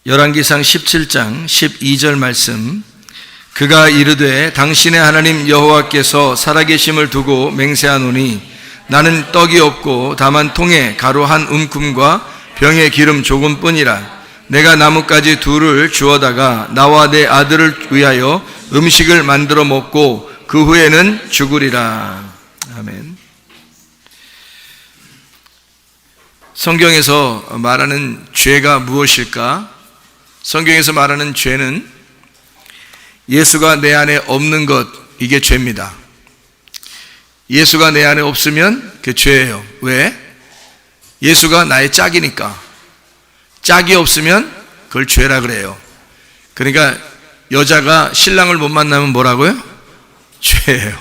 열왕기상 17장 12절 말씀. 그가 이르되 당신의 하나님 여호와께서 살아계심을 두고 맹세하노니 나는 떡이 없고 다만 통에 가루 한 움큼과 병에 기름 조금뿐이라. 내가 나뭇가지 둘을 주워다가 나와 내 아들을 위하여 음식을 만들어 먹고 그 후에는 죽으리라. 아멘. 성경에서 말하는 죄가 무엇일까? 성경에서 말하는 죄는 예수가 내 안에 없는 것, 이게 죄입니다. 예수가 내 안에 없으면 그게 죄예요. 왜? 예수가 나의 짝이니까. 짝이 없으면 그걸 죄라 그래요. 그러니까 여자가 신랑을 못 만나면 뭐라고요? 죄예요.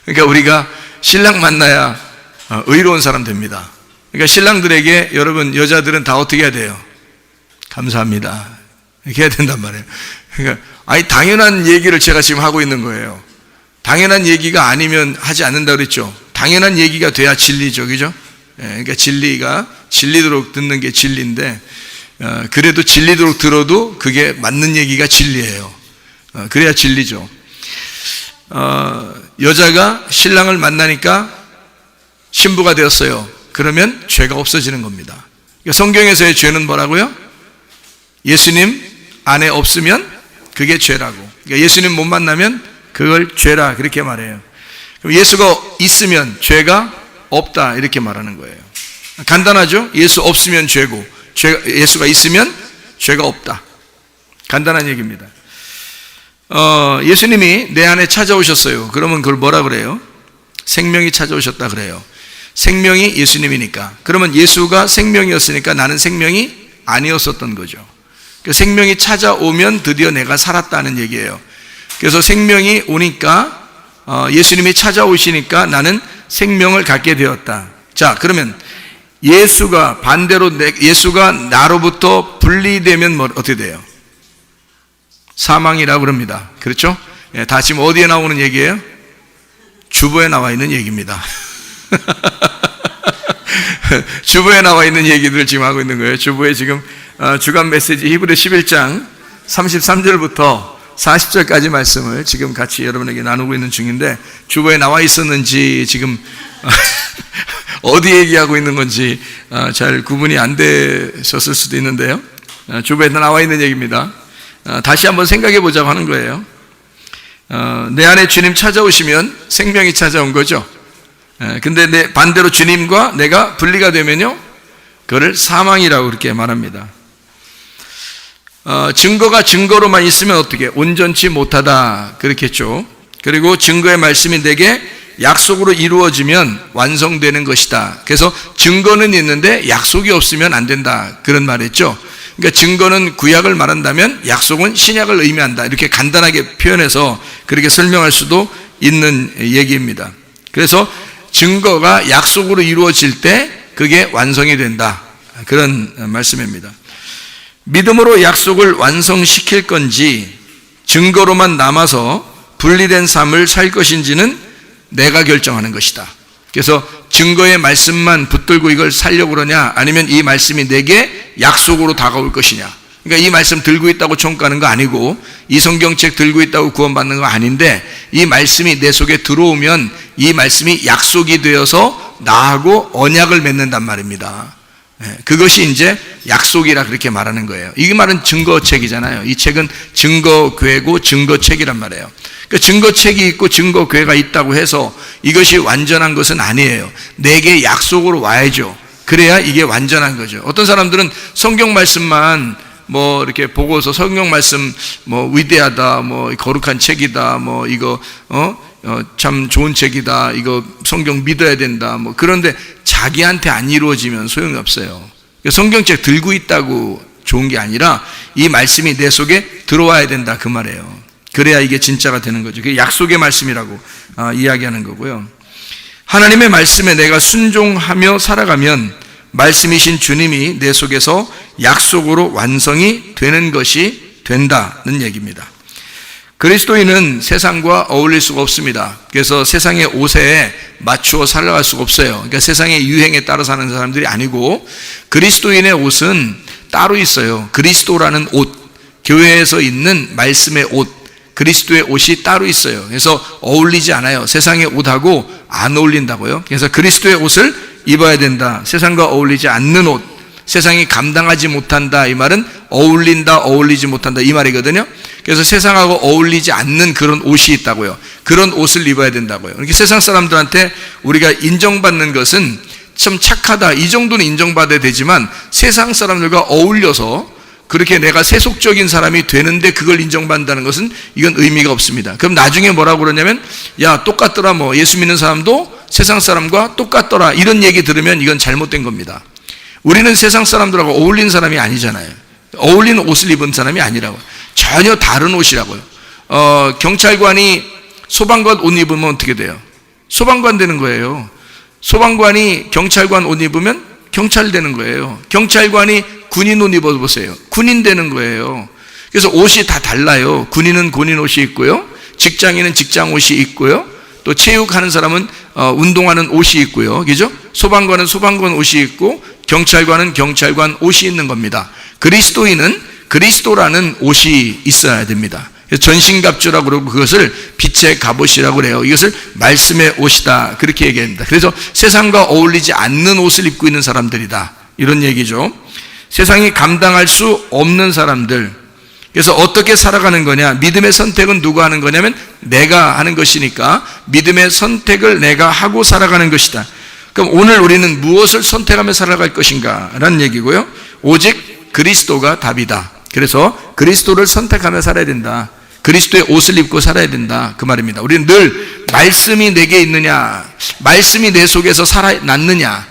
그러니까 우리가 신랑 만나야 의로운 사람 됩니다. 그러니까 신랑들에게 여러분, 여자들은 다 어떻게 해야 돼요? 감사합니다. 이렇게 해야 된단 말이에요. 그러니까 당연한 얘기를 제가 지금 하고 있는 거예요. 당연한 얘기가 아니면 하지 않는다 그랬죠. 당연한 얘기가 돼야 진리죠, 그죠? 그러니까 진리가 진리도록 듣는 게 진리인데, 그래도 진리도록 들어도 그게 맞는 얘기가 진리예요. 그래야 진리죠. 여자가 신랑을 만나니까 신부가 되었어요. 그러면 죄가 없어지는 겁니다. 그러니까 성경에서의 죄는 뭐라고요? 예수님 안에 없으면 그게 죄라고. 그러니까 예수님 못 만나면 그걸 죄라, 그렇게 말해요. 그럼 예수가 있으면 죄가 없다, 이렇게 말하는 거예요. 간단하죠? 예수 없으면 죄고, 예수가 있으면 죄가 없다. 간단한 얘기입니다. 예수님이 내 안에 찾아오셨어요. 그러면 그걸 뭐라 그래요? 생명이 찾아오셨다 그래요. 생명이 예수님이니까. 그러면 예수가 생명이었으니까 나는 생명이 아니었었던 거죠. 생명이 찾아오면 드디어 내가 살았다는 얘기예요. 그래서 생명이 오니까, 예수님이 찾아오시니까 나는 생명을 갖게 되었다. 자, 그러면 예수가 반대로 예수가 나로부터 분리되면 어떻게 돼요? 사망이라고 그럽니다. 그렇죠? 다 지금 어디에 나오는 얘기예요? 주보에 나와 있는 얘기입니다. 주보에 나와 있는 얘기들을 지금 하고 있는 거예요. 주보에 지금 주간 메시지 히브리 11장 33절부터 40절까지 말씀을 지금 같이 여러분에게 나누고 있는 중인데, 주보에 나와 있었는지 지금 어디 얘기하고 있는 건지 잘 구분이 안 되셨을 수도 있는데요. 주보에 나와 있는 얘기입니다. 다시 한번 생각해 보자고 하는 거예요. 내 안에 주님 찾아오시면 생명이 찾아온 거죠. 근데 반대로 주님과 내가 분리가 되면요, 그거를 사망이라고 그렇게 말합니다. 증거가 증거로만 있으면 어떻게? 온전치 못하다, 그렇겠죠. 그리고 증거의 말씀이 내게 약속으로 이루어지면 완성되는 것이다. 그래서 증거는 있는데 약속이 없으면 안 된다, 그런 말이죠. 그러니까 증거는 구약을 말한다면 약속은 신약을 의미한다, 이렇게 간단하게 표현해서 그렇게 설명할 수도 있는 얘기입니다. 그래서 증거가 약속으로 이루어질 때 그게 완성이 된다, 그런 말씀입니다. 믿음으로 약속을 완성시킬 건지 증거로만 남아서 분리된 삶을 살 것인지는 내가 결정하는 것이다. 그래서 증거의 말씀만 붙들고 이걸 살려고 그러냐, 아니면 이 말씀이 내게 약속으로 다가올 것이냐. 그러니까 이 말씀 들고 있다고 천국 가는 거 아니고, 이 성경책 들고 있다고 구원받는 거 아닌데, 이 말씀이 내 속에 들어오면 이 말씀이 약속이 되어서 나하고 언약을 맺는단 말입니다. 그것이 이제 약속이라 그렇게 말하는 거예요. 이 말은 증거책이잖아요. 이 책은 증거궤고 증거책이란 말이에요. 그러니까 증거책이 있고 증거궤가 있다고 해서 이것이 완전한 것은 아니에요. 내게 약속으로 와야죠. 그래야 이게 완전한 거죠. 어떤 사람들은 성경 말씀만 이렇게 보고서 성경 말씀 위대하다, 거룩한 책이다, 이거 참 좋은 책이다, 이거 성경 믿어야 된다, 그런데 자기한테 안 이루어지면 소용이 없어요. 성경책 들고 있다고 좋은 게 아니라 이 말씀이 내 속에 들어와야 된다, 그 말이에요. 그래야 이게 진짜가 되는 거죠. 그게 약속의 말씀이라고 이야기하는 거고요. 하나님의 말씀에 내가 순종하며 살아가면 말씀이신 주님이 내 속에서 약속으로 완성이 되는 것이 된다는 얘기입니다. 그리스도인은 세상과 어울릴 수가 없습니다. 그래서 세상의 옷에 맞추어 살아갈 수가 없어요. 그러니까 세상의 유행에 따라 사는 사람들이 아니고, 그리스도인의 옷은 따로 있어요. 그리스도라는 옷, 교회에서 입는 말씀의 옷, 그리스도의 옷이 따로 있어요. 그래서 어울리지 않아요. 세상의 옷하고 안 어울린다고요. 그래서 그리스도의 옷을 입어야 된다. 세상과 어울리지 않는 옷, 세상이 감당하지 못한다, 이 말은 어울린다, 어울리지 못한다, 이 말이거든요. 그래서 세상하고 어울리지 않는 그런 옷이 있다고요. 그런 옷을 입어야 된다고요. 이렇게 세상 사람들한테 우리가 인정받는 것은 참 착하다, 이 정도는 인정받아야 되지만 세상 사람들과 어울려서 그렇게 내가 세속적인 사람이 되는데 그걸 인정받는다는 것은 이건 의미가 없습니다. 그럼 나중에 뭐라고 그러냐면, 야, 똑같더라, 뭐 예수 믿는 사람도 세상 사람과 똑같더라, 이런 얘기 들으면 이건 잘못된 겁니다. 우리는 세상 사람들하고 어울리는 사람이 아니잖아요. 어울리는 옷을 입은 사람이 아니라고. 전혀 다른 옷이라고요. 경찰관이 소방관 옷 입으면 어떻게 돼요? 소방관 되는 거예요. 소방관이 경찰관 옷 입으면 경찰 되는 거예요. 경찰관이 군인 옷 입어보세요. 군인 되는 거예요. 그래서 옷이 다 달라요. 군인은 군인 옷이 있고요, 직장인은 직장 옷이 있고요, 또 체육하는 사람은 운동하는 옷이 있고요, 그죠? 소방관은 소방관 옷이 있고 경찰관은 경찰관 옷이 있는 겁니다. 그리스도인은 그리스도라는 옷이 있어야 됩니다. 전신갑주라고 그러고 그것을 빛의 갑옷이라고 그래요. 이것을 말씀의 옷이다, 그렇게 얘기합니다. 그래서 세상과 어울리지 않는 옷을 입고 있는 사람들이다, 이런 얘기죠. 세상이 감당할 수 없는 사람들. 그래서 어떻게 살아가는 거냐? 믿음의 선택은 누가 하는 거냐면 내가 하는 것이니까 믿음의 선택을 내가 하고 살아가는 것이다. 그럼 오늘 우리는 무엇을 선택하며 살아갈 것인가 라는 얘기고요. 오직 그리스도가 답이다. 그래서 그리스도를 선택하며 살아야 된다. 그리스도의 옷을 입고 살아야 된다, 그 말입니다. 우리는 늘 말씀이 내게 있느냐, 말씀이 내 속에서 살아났느냐,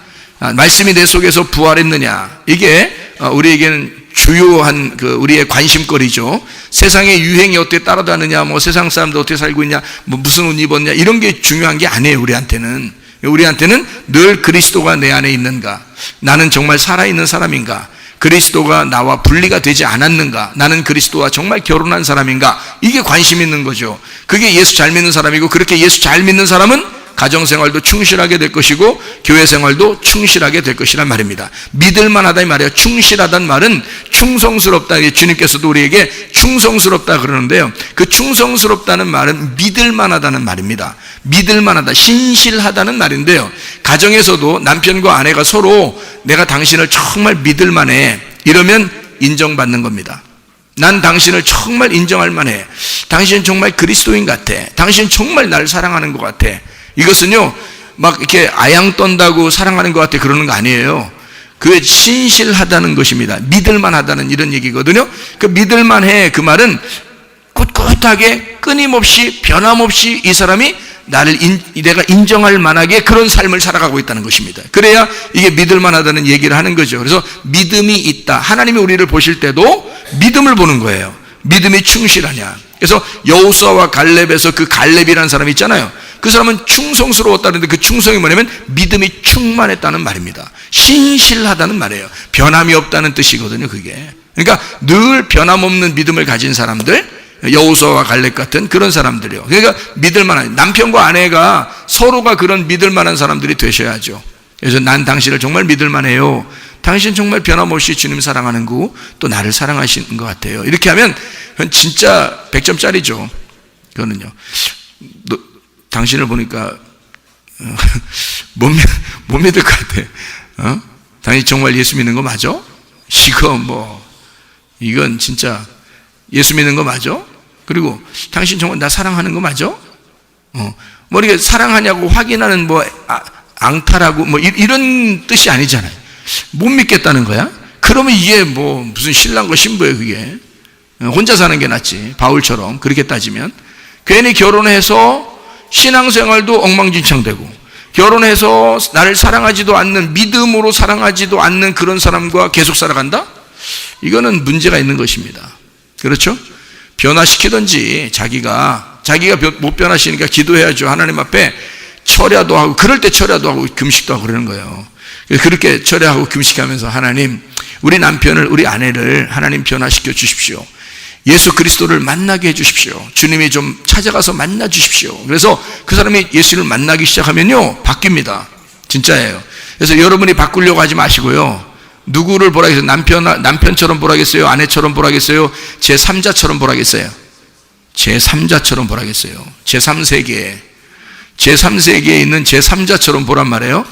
말씀이 내 속에서 부활했느냐, 이게 우리에게는 주요한 우리의 관심거리죠. 세상의 유행이 어떻게 따라다느냐, 뭐 세상 사람들 어떻게 살고 있냐, 뭐 무슨 옷 입었냐, 이런 게 중요한 게 아니에요. 우리한테는 늘 그리스도가 내 안에 있는가, 나는 정말 살아있는 사람인가, 그리스도가 나와 분리가 되지 않았는가, 나는 그리스도와 정말 결혼한 사람인가, 이게 관심 있는 거죠. 그게 예수 잘 믿는 사람이고, 그렇게 예수 잘 믿는 사람은 가정생활도 충실하게 될 것이고 교회생활도 충실하게 될 것이란 말입니다. 믿을만하다 이 말이에요. 충실하다는 말은 충성스럽다, 주님께서도 우리에게 충성스럽다 그러는데요, 그 충성스럽다는 말은 믿을만하다는 말입니다. 믿을만하다, 신실하다는 말인데요, 가정에서도 남편과 아내가 서로 내가 당신을 정말 믿을만해, 이러면 인정받는 겁니다. 난 당신을 정말 인정할 만해, 당신 정말 그리스도인 같아, 당신 정말 나를 사랑하는 것 같아. 이것은요, 막 이렇게 아양 떤다고 사랑하는 것 같아, 그러는 거 아니에요. 그게 신실하다는 것입니다. 믿을만하다는 이런 얘기거든요. 그 믿을만해, 그 말은 꿋꿋하게 끊임없이 변함없이 이 사람이 내가 인정할 만하게 그런 삶을 살아가고 있다는 것입니다. 그래야 이게 믿을만하다는 얘기를 하는 거죠. 그래서 믿음이 있다. 하나님이 우리를 보실 때도 믿음을 보는 거예요. 믿음이 충실하냐. 그래서 여호수아와 갈렙에서 그 갈렙이라는 사람이 있잖아요. 그 사람은 충성스러웠다는데 그 충성이 뭐냐면 믿음이 충만했다는 말입니다. 신실하다는 말이에요. 변함이 없다는 뜻이거든요, 그게. 그러니까 늘 변함없는 믿음을 가진 사람들, 여호수아와 갈렙 같은 그런 사람들이요. 그러니까 믿을만한, 남편과 아내가 서로가 그런 믿을만한 사람들이 되셔야죠. 그래서 난 당신을 정말 믿을만해요. 당신 정말 변함없이 주님 사랑하는 거고 또 나를 사랑하시는 것 같아요. 이렇게 하면 그건 진짜 100점짜리죠. 그거는요. 당신을 보니까 못 믿을 것 같아. 당신 정말 예수 믿는 거 맞아? 이건 진짜 예수 믿는 거 맞아? 그리고 당신 정말 나 사랑하는 거 맞아? 뭐 이렇게 사랑하냐고 확인하는 앙탈하고 이런 뜻이 아니잖아요. 못 믿겠다는 거야? 그러면 이게 무슨 신랑과 신부예요, 그게. 혼자 사는 게 낫지. 바울처럼 그렇게 따지면. 괜히 결혼해서 신앙생활도 엉망진창되고, 결혼해서 나를 사랑하지도 않는, 믿음으로 사랑하지도 않는 그런 사람과 계속 살아간다? 이거는 문제가 있는 것입니다. 그렇죠? 변화시키든지 자기가 못 변화시키니까 기도해야죠. 하나님 앞에 철야도 하고, 그럴 때 철야도 하고 금식도 하고 그러는 거예요. 그렇게 철야하고 금식하면서 하나님, 우리 남편을, 우리 아내를 하나님 변화시켜 주십시오. 예수 그리스도를 만나게 해 주십시오. 주님이 좀 찾아가서 만나 주십시오. 그래서 그 사람이 예수를 만나기 시작하면요, 바뀝니다. 진짜예요. 그래서 여러분이 바꾸려고 하지 마시고요, 누구를 보라겠어요? 남편처럼 보라겠어요? 아내처럼 보라겠어요? 제3자처럼 보라겠어요? 제3자처럼 보라겠어요? 제3세계에 있는 제3자처럼 보란 말이에요.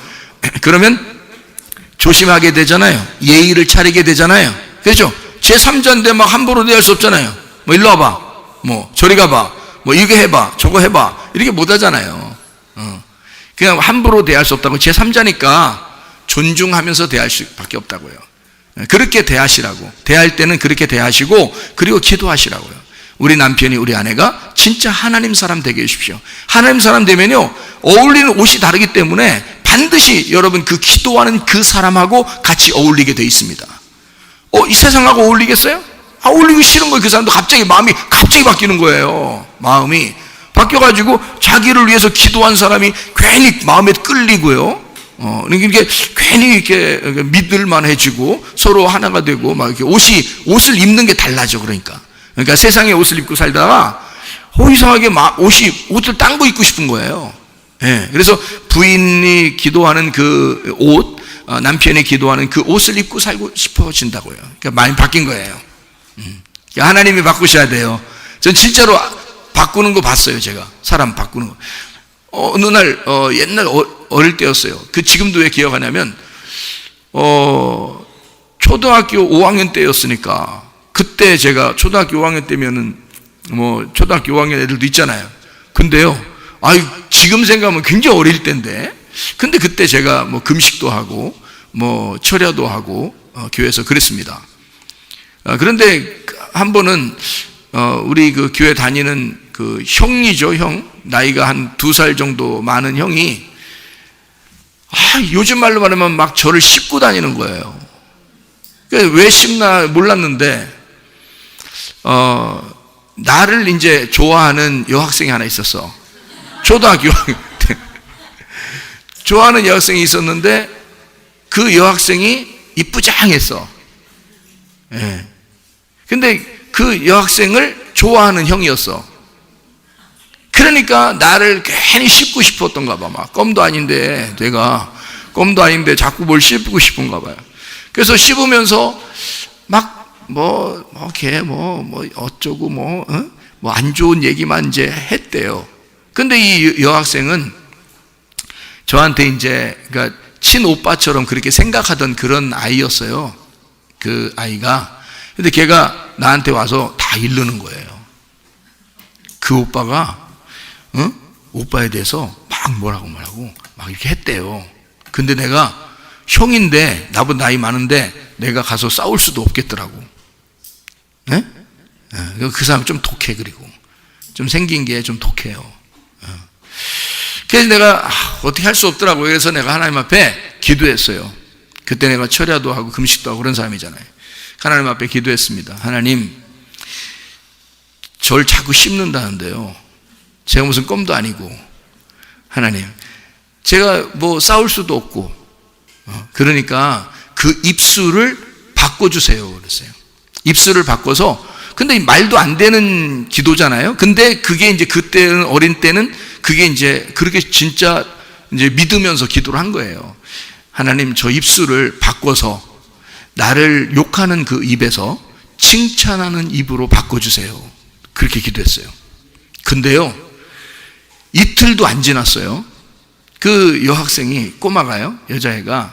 그러면 조심하게 되잖아요. 예의를 차리게 되잖아요. 그렇죠? 제3자인데 막 함부로 대할 수 없잖아요. 뭐 일로 와봐, 뭐 저리 가봐, 뭐 이거 해봐, 저거 해봐, 이렇게 못 하잖아요. 그냥 함부로 대할 수 없다고. 제3자니까 존중하면서 대할 수밖에 없다고요. 그렇게 대하시라고. 대할 때는 그렇게 대하시고, 그리고 기도하시라고요. 우리 남편이, 우리 아내가 진짜 하나님 사람 되게 해주십시오. 하나님 사람 되면요, 어울리는 옷이 다르기 때문에 반드시 여러분 그 기도하는 그 사람하고 같이 어울리게 돼 있습니다. 이 세상하고 어울리겠어요? 어울리기 싫은 거예요. 그 사람도 마음이 갑자기 바뀌는 거예요. 마음이 바뀌어가지고 자기를 위해서 기도한 사람이 괜히 마음에 끌리고요. 이렇게 괜히 이렇게 믿을만해지고 서로 하나가 되고 막 이렇게 옷을 입는 게 달라져. 그러니까 세상에 옷을 입고 살다가 이상하게 옷을 딴 거 입고 싶은 거예요. 예. 그래서 부인이 기도하는 그 옷, 남편이 기도하는 그 옷을 입고 살고 싶어진다고요. 그러니까 많이 바뀐 거예요. 하나님이 바꾸셔야 돼요. 전 진짜로 바꾸는 거 봤어요. 제가 사람 바꾸는 거. 어느 날 옛날 어릴 때였어요. 지금도 왜 기억하냐면 초등학교 5학년 때였으니까, 그때 제가 초등학교 5학년 때면은 뭐 초등학교 5학년 애들도 있잖아요. 근데요, 지금 생각하면 굉장히 어릴 때인데, 근데 그때 제가 뭐 금식도 하고 뭐 철야도 하고 교회에서 그랬습니다. 그런데 한 번은 우리 그 교회 다니는 그 형이죠, 형. 나이가 한 2살 정도 많은 형이 요즘 말로 말하면 막 저를 씹고 다니는 거예요. 왜 씹나 몰랐는데 나를 이제 좋아하는 여학생이 하나 있었어. 초등학교 때 좋아하는 여학생이 있었는데 그 여학생이 이쁘장했어. 예. 근데 그 여학생을 좋아하는 형이었어. 그러니까 나를 괜히 씹고 싶었던가 봐. 막 껌도 아닌데, 내가 껌도 아닌데 자꾸 뭘 씹고 싶은가 봐요. 그래서 씹으면서 막 걔 어쩌고 뭐 안 좋은 얘기만 이제 했대요. 근데 이 여학생은 저한테 이제 그러니까 친오빠처럼 그렇게 생각하던 그런 아이였어요. 그 아이가. 근데 걔가 나한테 와서 다 이르는 거예요. 그 오빠가 오빠에 대해서 막 뭐라고 막 이렇게 했대요. 근데 내가 형인데, 나보다 나이 많은데 내가 가서 싸울 수도 없겠더라고. 네? 그 사람 좀 독해. 그리고 좀 생긴 게 좀 독해요. 그래서 내가 어떻게 할 수 없더라고요. 그래서 내가 하나님 앞에 기도했어요. 그때 내가 철야도 하고 금식도 하고 그런 사람이잖아요. 하나님 앞에 기도했습니다. 하나님, 저를 자꾸 씹는다는데요, 제가 무슨 껌도 아니고, 하나님, 제가 뭐 싸울 수도 없고, 그러니까 그 입술을 바꿔주세요. 그랬어요. 입술을 바꿔서, 근데 말도 안 되는 기도잖아요. 근데 그게 이제 그때는, 어린 때는 그게 이제 그렇게 진짜 이제 믿으면서 기도를 한 거예요. 하나님, 저 입술을 바꿔서 나를 욕하는 그 입에서 칭찬하는 입으로 바꿔주세요. 그렇게 기도했어요. 근데요, 이틀도 안 지났어요. 그 여학생이, 꼬마가요, 여자애가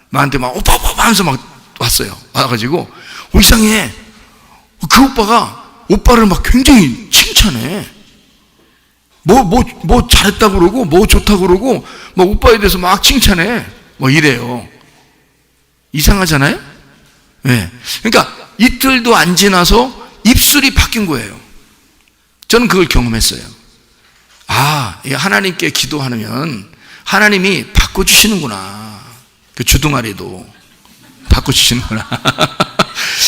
나한테 막 오빠 하면서 막 왔어요. 와가지고 이상해. 그 오빠가 오빠를 막 굉장히 칭찬해. 뭐 잘했다고 그러고 뭐 좋다고 그러고 막 오빠에 대해서 막 칭찬해. 뭐 이래요. 이상하잖아요? 네. 그러니까 이틀도 안 지나서 입술이 바뀐 거예요. 저는 그걸 경험했어요. 하나님께 기도하면 하나님이 바꿔주시는구나. 그 주둥아리도 바꿔주시는구나.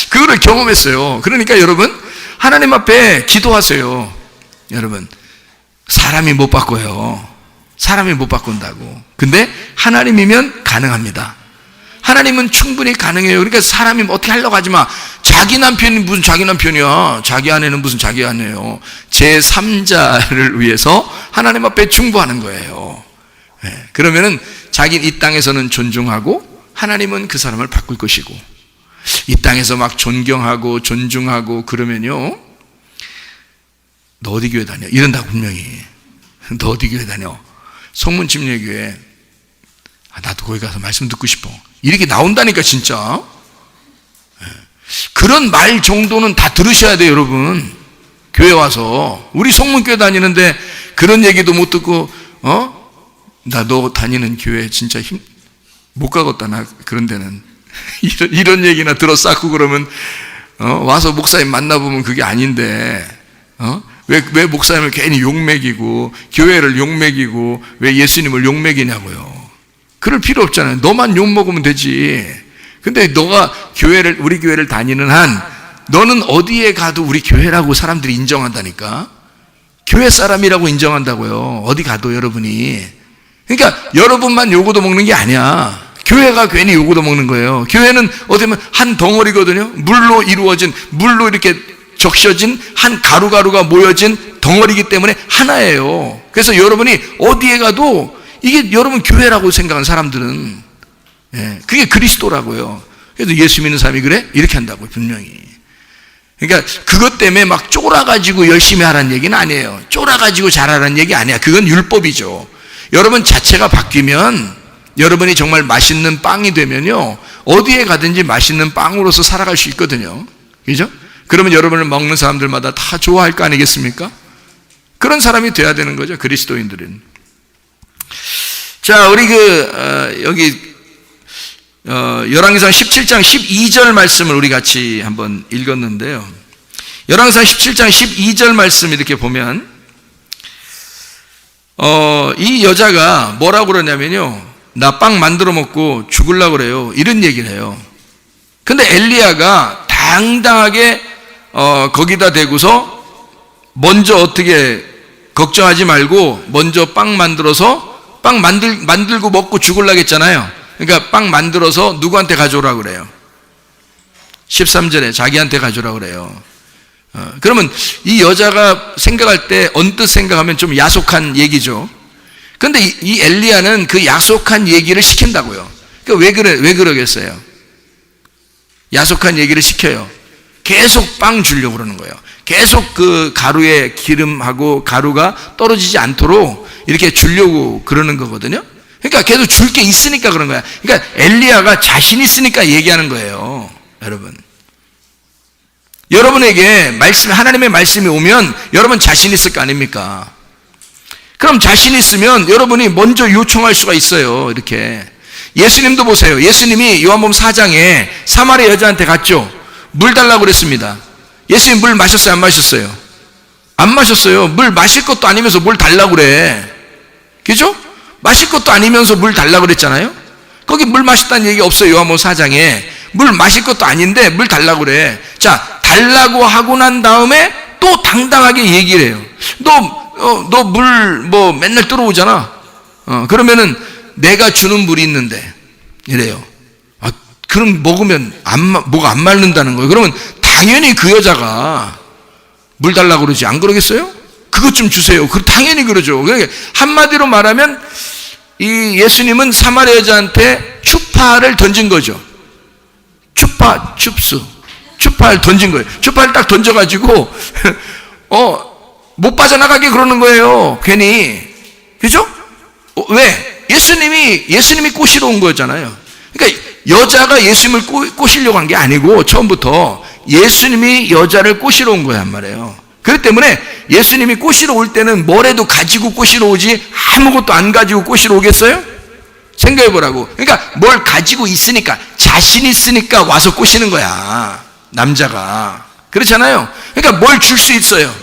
그거를 경험했어요. 그러니까 여러분, 하나님 앞에 기도하세요. 여러분, 사람이 못 바꿔요. 사람이 못 바꾼다고. 근데 하나님이면 가능합니다. 하나님은 충분히 가능해요. 그러니까 사람이 어떻게 하려고 하지 마. 자기 남편이 무슨 자기 남편이야. 자기 아내는 무슨 자기 아내예요. 제3자를 위해서 하나님 앞에 충고하는 거예요. 네. 그러면은 자기 이 땅에서는 존중하고 하나님은 그 사람을 바꿀 것이고, 이 땅에서 막 존경하고 존중하고 그러면요, 너 어디 교회 다녀? 이런다고 분명히. 너 어디 교회 다녀? 성문침례교회. 나도 거기 가서 말씀 듣고 싶어. 이렇게 나온다니까 진짜. 그런 말 정도는 다 들으셔야 돼요, 여러분. 교회 와서. 우리 성문교회 다니는데 그런 얘기도 못 듣고, 나 너 다니는 교회 진짜 못 가겠다, 나 그런 데는. 이런 얘기나 들어 쌓고 그러면, 와서 목사님 만나보면 그게 아닌데, 왜 목사님을 괜히 욕먹이고, 교회를 욕먹이고, 왜 예수님을 욕먹이냐고요. 그럴 필요 없잖아요. 너만 욕먹으면 되지. 근데 너가 우리 교회를 다니는 한, 너는 어디에 가도 우리 교회라고 사람들이 인정한다니까. 교회 사람이라고 인정한다고요. 어디 가도 여러분이. 그러니까 여러분만 요거도 먹는 게 아니야. 교회가 괜히 요거도 먹는 거예요. 교회는 어떻게 보면 한 덩어리거든요. 물로 이렇게 적셔진 한 가루가 모여진 덩어리이기 때문에 하나예요. 그래서 여러분이 어디에 가도 이게 여러분 교회라고 생각하는 사람들은, 그게 그리스도라고요. 그래서 예수 믿는 사람이 그래? 이렇게 한다고요, 분명히. 그러니까 그것 때문에 막 쫄아가지고 열심히 하라는 얘기는 아니에요. 쫄아가지고 잘하라는 얘기 아니야. 그건 율법이죠. 여러분 자체가 바뀌면, 여러분이 정말 맛있는 빵이 되면요, 어디에 가든지 맛있는 빵으로서 살아갈 수 있거든요. 그죠? 그러면 여러분을 먹는 사람들마다 다 좋아할 거 아니겠습니까? 그런 사람이 돼야 되는 거죠, 그리스도인들은. 자, 우리 여기 열왕기상 17장 12절 말씀을 우리 같이 한번 읽었는데요. 열왕기상 17장 12절 말씀 이렇게 보면, 이 여자가 뭐라고 그러냐면요, 나 빵 만들어 먹고 죽으려고 그래요, 이런 얘기를 해요. 근데 엘리야가 당당하게 거기다 대고서 먼저 어떻게 걱정하지 말고 먼저 빵 만들어서 빵 만들고 먹고 죽으려고 했잖아요. 그러니까 빵 만들어서 누구한테 가져오라고 그래요? 13절에 자기한테 가져오라고 그래요. 그러면 이 여자가 생각할 때 언뜻 생각하면 좀 야속한 얘기죠. 그런데 이 엘리야는 그 야속한 얘기를 시킨다고요. 그러니까 왜 그러겠어요? 야속한 얘기를 시켜요. 계속 빵 주려고 그러는 거예요. 계속 그 가루에 기름하고 가루가 떨어지지 않도록 이렇게 주려고 그러는 거거든요. 그러니까 계속 줄 게 있으니까 그런 거야. 그러니까 엘리야가 자신 있으니까 얘기하는 거예요, 여러분. 여러분에게 하나님의 말씀이 오면 여러분 자신 있을 거 아닙니까? 그럼 자신 있으면 여러분이 먼저 요청할 수가 있어요, 이렇게. 예수님도 보세요. 예수님이 요한복음 4장에 사마리아 여자한테 갔죠. 물 달라고 그랬습니다. 예수님 물 마셨어요, 안 마셨어요? 안 마셨어요. 물 마실 것도 아니면서 물 달라고 그래. 그죠? 마실 것도 아니면서 물 달라고 그랬잖아요. 거기 물 마셨다는 얘기 없어요. 요한복음 4장에 물 마실 것도 아닌데 물 달라고 그래. 자, 달라고 하고 난 다음에 또 당당하게 얘기를 해요. 너 물 맨날 들어오잖아. 그러면은 내가 주는 물이 있는데 이래요. 그럼 먹으면 뭐가 안 마른다는 거예요. 그러면 당연히 그 여자가 물 달라고 그러지, 안 그러겠어요? 그것 좀 주세요. 당연히 그러죠. 그러니까 한마디로 말하면 이 예수님은 사마리아 여자한테 추파를 던진 거죠. 추파를 던진 거예요. 추파를 딱 던져가지고 못 빠져나가게 그러는 거예요, 괜히. 그죠? 왜? 예수님이 꼬시러 온 거잖아요. 그러니까 여자가 예수님을 꼬시려고 한 게 아니고 처음부터 예수님이 여자를 꼬시러 온 거란 말이에요. 그렇기 때문에 예수님이 꼬시러 올 때는 뭐라도 가지고 꼬시러 오지 아무것도 안 가지고 꼬시러 오겠어요? 생각해 보라고. 그러니까 뭘 가지고 있으니까, 자신 있으니까 와서 꼬시는 거야, 남자가. 그렇잖아요. 그러니까 뭘 줄 수 있어요.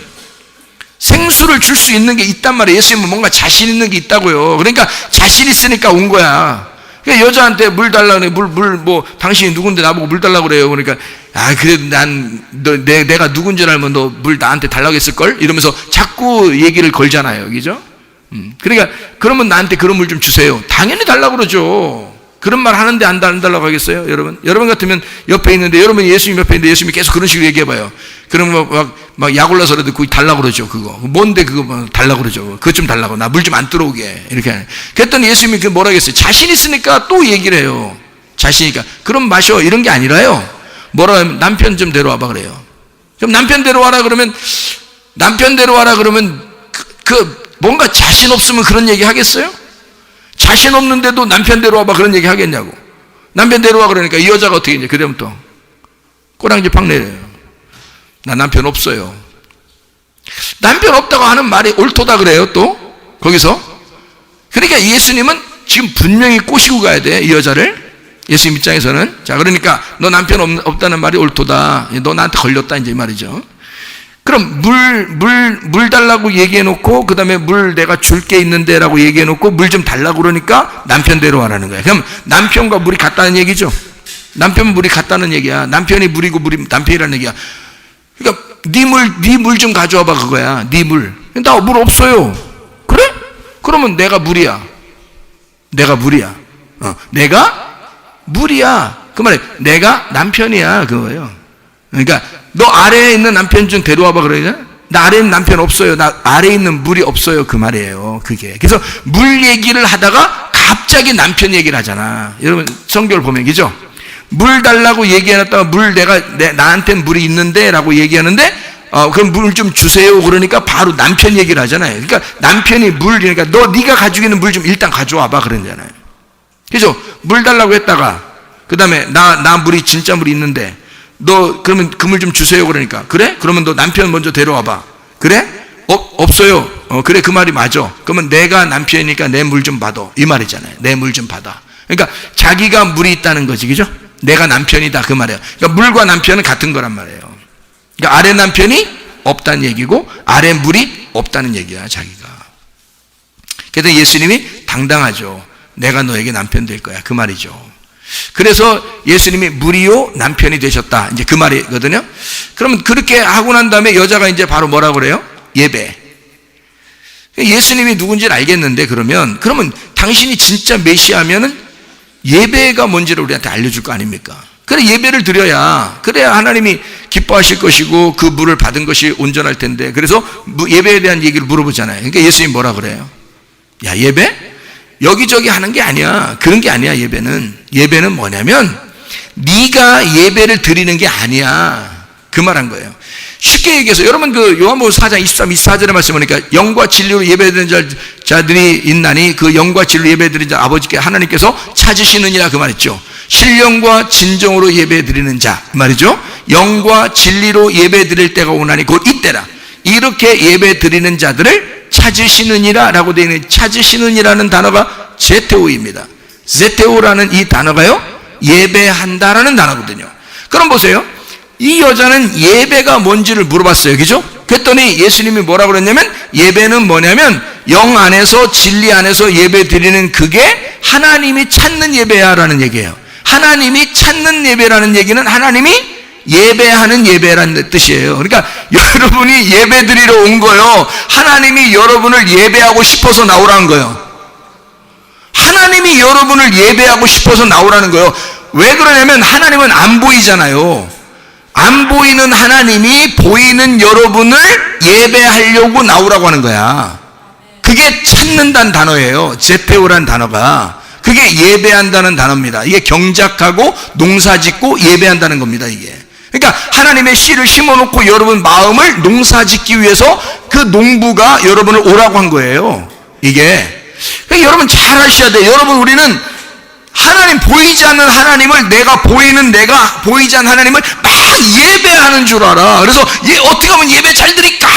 생수를 줄 수 있는 게 있단 말이에요. 예수님은 뭔가 자신 있는 게 있다고요. 그러니까 자신 있으니까 온 거야. 그러니까 여자한테 물 달라고 그래. 당신이 누군데 나보고 물 달라고 그래요. 그러니까, 그래도 내가 누군지 알면 너 물 나한테 달라고 했을걸? 이러면서 자꾸 얘기를 걸잖아요. 그죠? 그러니까, 그러면 나한테 그런 물 좀 주세요. 당연히 달라고 그러죠. 그런 말 하는데 안 달라고 하겠어요, 여러분? 여러분 같으면 옆에 있는데, 여러분이 예수님 옆에 있는데 예수님이 계속 그런 식으로 얘기해봐요. 그러면 막 약 올라서라도 그거 달라고 그러죠, 그거. 뭔데 그거 달라고 그러죠. 그것 좀 달라고. 나 물 좀 안 들어오게. 이렇게. 그랬더니 예수님이 뭐라 하겠어요? 자신 있으니까 또 얘기를 해요. 자신이니까. 그럼 마셔. 이런 게 아니라요. 뭐라 하면 남편 좀 데려와봐 그래요. 그럼 남편 데려와라 그러면 뭔가 자신 없으면 그런 얘기 하겠어요? 자신 없는데도 남편 데려와봐 그런 얘기 하겠냐고. 남편 데려와 그러니까 이 여자가 어떻게 했냐. 그다음부터 꼬랑지 팍 내려요. 나 남편 없어요. 남편 없다고 하는 말이 옳도다 그래요. 또 거기서. 그러니까 예수님은 지금 분명히 꼬시고 가야 돼, 이 여자를. 예수님 입장에서는. 자, 그러니까 너 남편 없다는 말이 옳도다. 너 나한테 걸렸다 이제 이 말이죠. 그럼 물 달라고 얘기해놓고 그 다음에 물 내가 줄 게 있는데 라고 얘기해놓고 물 좀 달라고 그러니까 남편 데려와라는 거야. 그럼 남편과 물이 같다는 얘기죠. 남편은 물이 같다는 얘기야. 남편이 물이고 물이 남편이라는 얘기야. 그러니까 네 물 좀 가져와봐 그거야. 네 물. 나 물 없어요. 그래? 그러면 내가 물이야. 내가 물이야. 내가 물이야. 그 말에 내가 남편이야 그거예요. 그러니까 너 아래에 있는 남편 좀 데려와봐 그러냐? 나 아래에 있는 남편 없어요. 나 아래에 있는 물이 없어요. 그 말이에요. 그게. 그래서 물 얘기를 하다가 갑자기 남편 얘기를 하잖아. 여러분 성경을 보면 그죠? 물 달라고 얘기해놨다가 나한테는 물이 있는데 라고 얘기하는데 그럼 물 좀 주세요 그러니까 바로 남편 얘기를 하잖아요. 그러니까 남편이 네가 가지고 있는 물 좀 일단 가져와봐 그러잖아요. 그죠? 물 달라고 했다가 그 다음에 나 물이 진짜 물이 있는데 너 그러면 그 물 좀 주세요 그러니까 그래? 그러면 너 남편 먼저 데려와봐. 그래? 없어요. 그래 그 말이 맞아. 그러면 내가 남편이니까 내 물 좀 받아 이 말이잖아요. 내 물 좀 받아. 그러니까 자기가 물이 있다는 거지 그죠? 내가 남편이다 그 말이에요. 그러니까 물과 남편은 같은 거란 말이에요. 그러니까 아래 남편이 없다는 얘기고 아래 물이 없다는 얘기야 자기가. 그래서 예수님이 당당하죠. 내가 너에게 남편 될 거야 그 말이죠. 그래서 예수님이 물이요 남편이 되셨다 이제 그 말이거든요. 그러면 그렇게 하고 난 다음에 여자가 이제 바로 뭐라고 그래요? 예배. 예수님이 누군지를 알겠는데 그러면 당신이 진짜 메시아면은 예배가 뭔지를 우리한테 알려줄 거 아닙니까? 그래 예배를 드려야 그래야 하나님이 기뻐하실 것이고 그 물을 받은 것이 온전할 텐데 그래서 예배에 대한 얘기를 물어보잖아요. 그러니까 예수님이 뭐라 그래요? 야 예배? 여기저기 하는 게 아니야. 그런 게 아니야. 예배는 뭐냐면 네가 예배를 드리는 게 아니야 그 말한 거예요. 쉽게 얘기해서 여러분 그 요한복음 4장 23, 24절에 말씀 보니까 영과 진리로 예배드리는 자들이 있나니 그 영과 진리로 예배드리는 자 아버지께 하나님께서 찾으시느니라 그 말했죠. 신령과 진정으로 예배드리는 자 말이죠. 영과 진리로 예배드릴 때가 오나니 곧 이때라. 이렇게 예배드리는 자들을 찾으시느니라 라고 되어 있는 찾으시느니라는 단어가 제테오입니다. 제테오라는 이 단어가요 예배한다라는 단어거든요. 그럼 보세요. 이 여자는 예배가 뭔지를 물어봤어요. 그죠? 그랬더니 예수님이 뭐라고 그랬냐면 예배는 뭐냐면 영 안에서 진리 안에서 예배 드리는 그게 하나님이 찾는 예배야 라는 얘기예요. 하나님이 찾는 예배라는 얘기는 하나님이 예배하는 예배라는 뜻이에요. 그러니까 여러분이 예배 드리러 온 거요. 하나님이 여러분을 예배하고 싶어서 나오라는 거예요. 하나님이 여러분을 예배하고 싶어서 나오라는 거예요. 왜 그러냐면 하나님은 안 보이잖아요. 안 보이는 하나님이 보이는 여러분을 예배하려고 나오라고 하는 거야. 그게 찾는다는 단어예요. 제테오라는 단어가. 그게 예배한다는 단어입니다. 이게 경작하고 농사짓고 예배한다는 겁니다. 이게. 그러니까 하나님의 씨를 심어놓고 여러분 마음을 농사짓기 위해서 그 농부가 여러분을 오라고 한 거예요. 이게. 그러니까 여러분 잘 아셔야 돼요. 여러분 우리는 하나님 보이지 않는 하나님을 내가 보이지 않는 하나님을 막 예배하는 줄 알아. 그래서 어떻게 하면 예배 잘 드릴까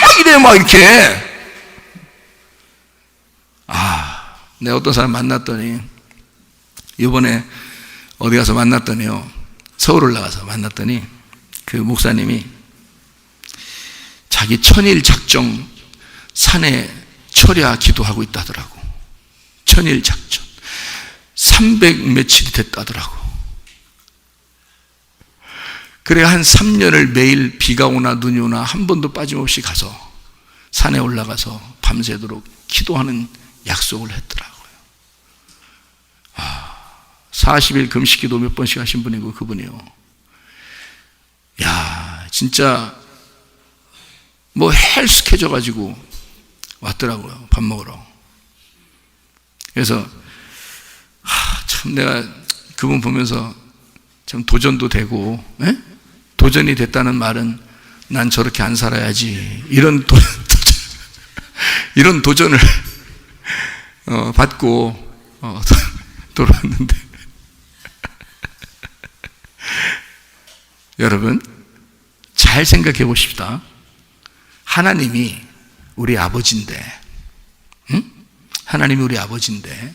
막 이래 막 이렇게. 내가 어떤 사람 만났더니 이번에 어디 가서 만났더니요 서울 올라가서 만났더니 그 목사님이 자기 천일 작정 산에 철야 기도하고 있다더라고. 천일 작정 300 며칠이 됐다더라고. 그래 한 3년을 매일 비가 오나 눈이 오나 한 번도 빠짐없이 가서 산에 올라가서 밤새도록 기도하는 약속을 했더라고요. 40일 금식기도 몇 번씩 하신 분이고 그분이요. 야 진짜 뭐 헬스케져가지고 왔더라고요. 밥 먹으러. 그래서 참 내가 그분 보면서 참 도전도 되고, 에? 도전이 됐다는 말은 난 저렇게 안 살아야지, 이런 이런 도전을 받고 돌아왔는데 여러분 잘 생각해 보십시다. 하나님이 우리 아버지인데, 응? 하나님이 우리 아버지인데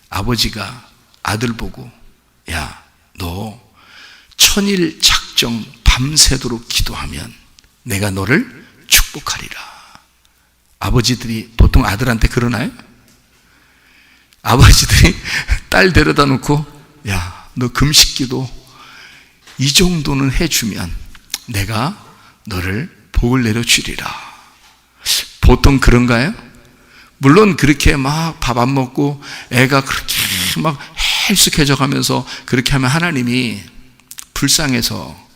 아버지가 아들 보고 야, 너 천일 작정 밤새도록 기도하면 내가 너를 축복하리라. 아버지들이 보통 아들한테 그러나요? 아버지들이 딸 데려다 놓고 야, 너 금식기도 이 정도는 해주면 내가 너를 복을 내려주리라. 보통 그런가요? 물론 그렇게 막 밥 안 먹고 애가 그렇게 막 헬쑥해져 가면서 그렇게 하면 하나님이 불쌍해서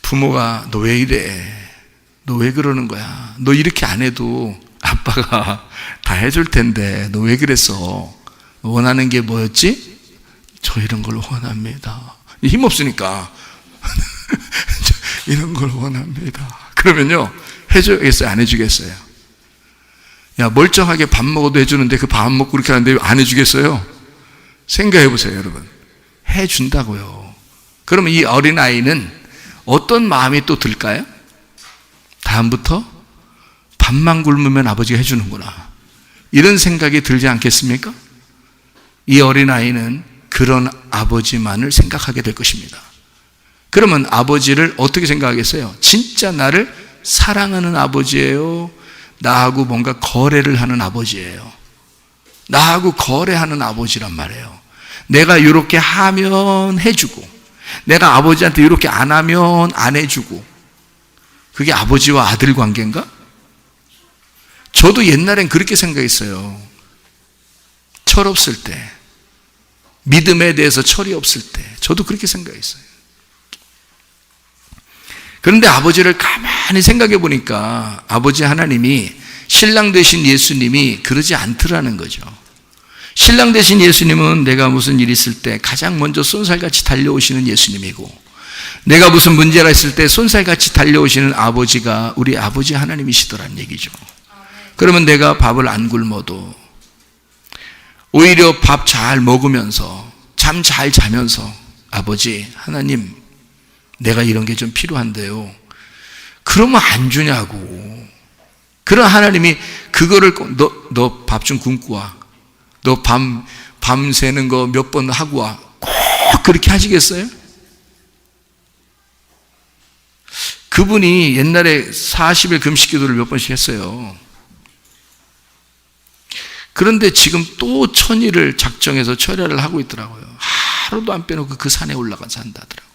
부모가 너 왜 이래? 너 왜 그러는 거야? 너 이렇게 안 해도 아빠가 다 해줄 텐데 너 왜 그랬어? 원하는 게 뭐였지? 저 이런 걸 원합니다. 힘없으니까 이런 걸 원합니다. 그러면요, 해주겠어요? 안 해주겠어요? 야, 멀쩡하게 밥 먹어도 해주는데 그 밥 먹고 그렇게 하는데 안 해주겠어요? 생각해 보세요, 여러분. 해준다고요. 그러면 이 어린아이는 어떤 마음이 또 들까요? 다음부터 밥만 굶으면 아버지가 해주는구나, 이런 생각이 들지 않겠습니까? 이 어린아이는 그런 아버지만을 생각하게 될 것입니다. 그러면 아버지를 어떻게 생각하겠어요? 진짜 나를 사랑하는 아버지예요? 나하고 뭔가 거래를 하는 아버지예요? 나하고 거래하는 아버지란 말이에요. 내가 이렇게 하면 해주고, 내가 아버지한테 이렇게 안 하면 안 해주고, 그게 아버지와 아들 관계인가? 저도 옛날엔 그렇게 생각했어요. 철 없을 때, 믿음에 대해서 철이 없을 때 저도 그렇게 생각했어요. 그런데 아버지를 가만히 생각해 보니까 아버지 하나님이, 신랑 되신 예수님이 그러지 않더라는 거죠. 신랑 되신 예수님은 내가 무슨 일 있을 때 가장 먼저 쏜살같이 달려오시는 예수님이고, 내가 무슨 문제가 있을 때 쏜살같이 달려오시는 아버지가 우리 아버지 하나님이시더란 얘기죠. 그러면 내가 밥을 안 굶어도 오히려 밥 잘 먹으면서 잠 잘 자면서 아버지 하나님, 내가 이런 게 좀 필요한데요, 그러면 안 주냐고. 그런 하나님이 그거를 너 밥 좀 굶고 와, 너 밤새는 거 몇 번 하고 와, 꼭 그렇게 하시겠어요? 그분이 옛날에 40일 금식 기도를 몇 번씩 했어요. 그런데 지금 또 천일을 작정해서 철야를 하고 있더라고요. 하루도 안 빼놓고 그 산에 올라가서 한다더라고요.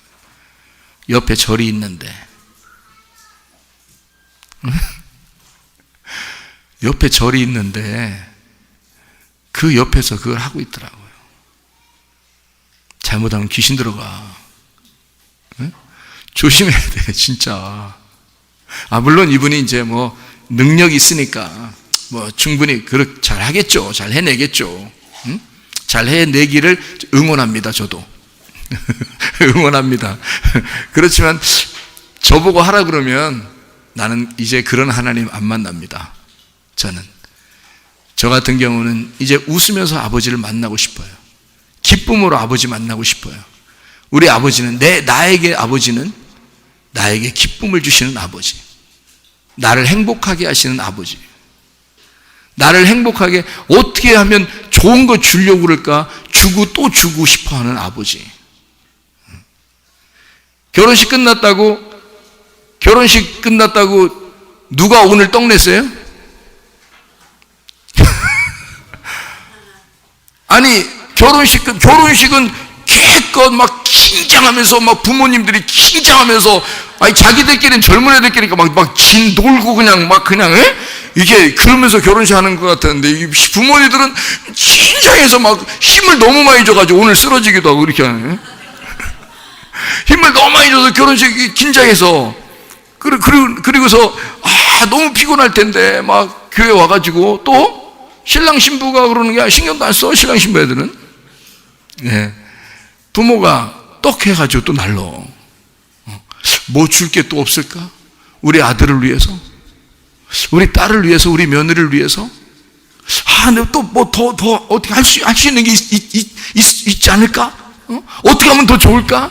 옆에 절이 있는데 옆에 절이 있는데 그 옆에서 그걸 하고 있더라고요. 잘못하면 귀신 들어가. 조심해야 돼, 진짜. 물론 이분이 이제 뭐 능력이 있으니까 뭐 충분히 잘 하겠죠. 잘 해내겠죠. 잘 해내기를 응원합니다, 저도. 응원합니다. 그렇지만 저보고 하라 그러면 나는 이제 그런 하나님 안 만납니다. 저 같은 경우는 이제 웃으면서 아버지를 만나고 싶어요. 기쁨으로 아버지 만나고 싶어요. 우리 아버지는, 나에게 아버지는 나에게 기쁨을 주시는 아버지, 나를 행복하게 하시는 아버지, 나를 행복하게 어떻게 하면 좋은 거 주려고 그럴까, 주고 또 주고 싶어 하는 아버지. 결혼식 끝났다고 누가 오늘 떡냈어요? 아니, 결혼식은 기껏 막 긴장하면서, 막 부모님들이 긴장하면서, 자기들끼리는, 젊은 애들끼리 막 놀고 그냥 이게 그러면서 결혼식 하는 것 같았는데, 부모님들은 긴장해서 막 힘을 너무 많이 줘가지고 오늘 쓰러지기도 하고 이렇게 하네. 힘을 너무 많이 줘서 결혼식 긴장해서, 그리고서 너무 피곤할 텐데 막 교회 와가지고 또 신랑 신부가 그러는 게 신경도 안 써, 신랑 신부 애들은. 네. 부모가 떡 해가지고 또 날러. 뭐 줄 게 또 없을까? 우리 아들을 위해서, 우리 딸을 위해서, 우리 며느리를 위해서. 또 뭐 더 어떻게 할 수 있는 게 있지 않을까? 어떻게 하면 더 좋을까?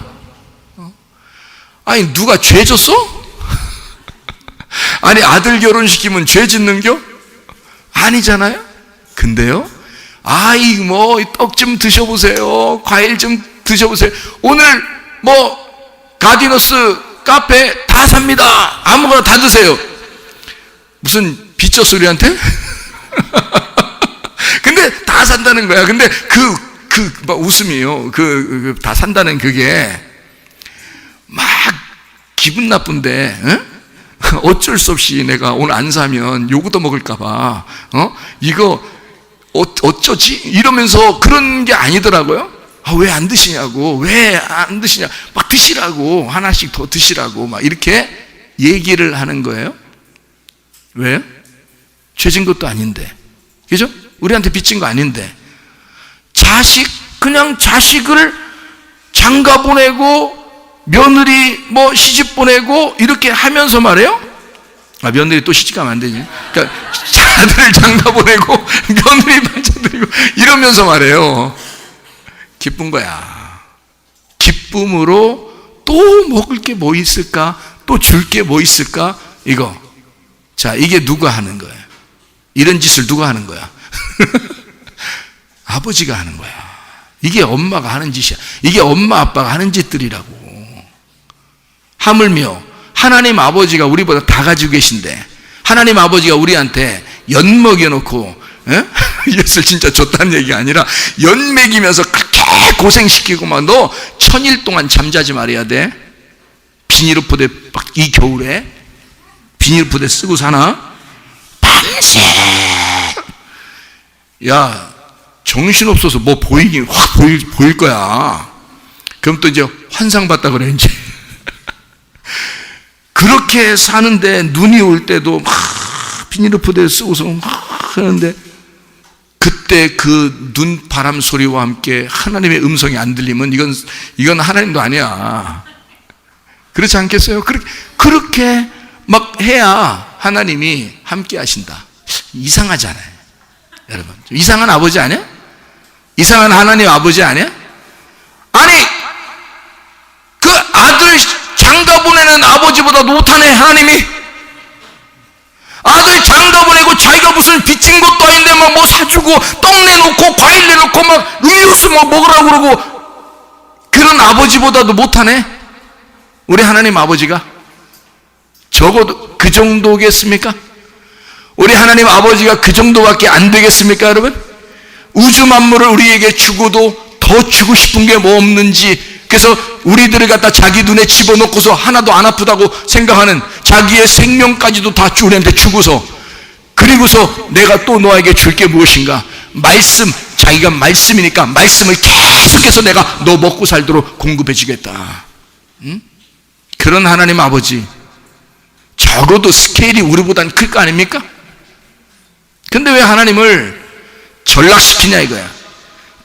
아니, 누가 죄 졌어? 아니, 아들 결혼시키면 죄 짓는겨? 아니잖아요? 근데요, 떡 좀 드셔보세요. 과일 좀 드셔보세요. 오늘 가디너스 카페 다 삽니다. 아무거나 다 드세요. 무슨 빚졌어, 우리한테? 근데 다 산다는 거야. 근데 웃음이에요. 다 산다는 그게 막 기분 나쁜데, 어쩔 수 없이 내가 오늘 안 사면 요구도 먹을까봐, 이거 어쩌지? 이러면서 그런 게 아니더라고요. 왜 안 드시냐고, 왜 안 드시냐, 막 드시라고, 하나씩 더 드시라고, 막 이렇게 얘기를 하는 거예요. 왜요? 죄진 것도 아닌데, 그죠? 우리한테 빚진 거 아닌데, 그냥 자식을 장가 보내고, 며느리 시집 보내고, 이렇게 하면서 말해요? 며느리 또 시집 가면 안 되지. 그러니까, 아들 장가 보내고, 며느리 반찬드리고, 이러면서 말해요. 기쁜 거야. 기쁨으로 또 먹을 게 뭐 있을까? 또 줄 게 뭐 있을까? 이거. 자, 이게 누가 하는 거예요? 이런 짓을 누가 하는 거야? 아버지가 하는 거야. 이게 엄마가 하는 짓이야. 이게 엄마 아빠가 하는 짓들이라고. 하물며 하나님 아버지가 우리보다 다 가지고 계신데, 하나님 아버지가 우리한테 연 먹여놓고, 이것을 진짜 줬다는 얘기가 아니라 연 먹이면서 그렇게 고생시키고 너 1000일 동안 잠자지 말아야 돼. 비닐포대 이 겨울에 비닐포대 쓰고 사나? 밤새. 야, 정신없어서 보이긴 확 보일 거야. 그럼 또 이제 환상 봤다 그래, 이제. 그렇게 사는데 눈이 올 때도 막 비닐포대 쓰고서 막 하는데, 그때 그 눈 바람 소리와 함께 하나님의 음성이 안 들리면 이건 하나님도 아니야. 그렇지 않겠어요? 그렇게 막 해야 하나님이 함께 하신다. 이상하잖아요, 여러분. 이상한 아버지 아니야? 이상한 하나님 아버지 아니야? 아니, 그 아들 장가 보내는 아버지보다 못하네, 하나님이. 아들 장가 보내고 자기가 무슨 빚진 것도 아닌데 뭐 사주고 떡 내놓고 과일 내놓고 막 음료수 먹으라고 그러고, 그런 아버지보다도 못하네, 우리 하나님 아버지가. 적어도 그 정도겠습니까? 우리 하나님 아버지가 그 정도밖에 안 되겠습니까, 여러분? 우주 만물을 우리에게 주고도 더 주고 싶은 게 뭐 없는지, 그래서 우리들을 갖다 자기 눈에 집어넣고서 하나도 안 아프다고 생각하는, 자기의 생명까지도 다 우리한테 주고서, 그리고서 내가 또 너에게 줄 게 무엇인가? 말씀, 자기가 말씀이니까 말씀을 계속해서 내가 너 먹고 살도록 공급해 주겠다. 응? 그런 하나님 아버지, 적어도 스케일이 우리보다는 클 거 아닙니까? 근데 왜 하나님을 전락시키냐 이거야.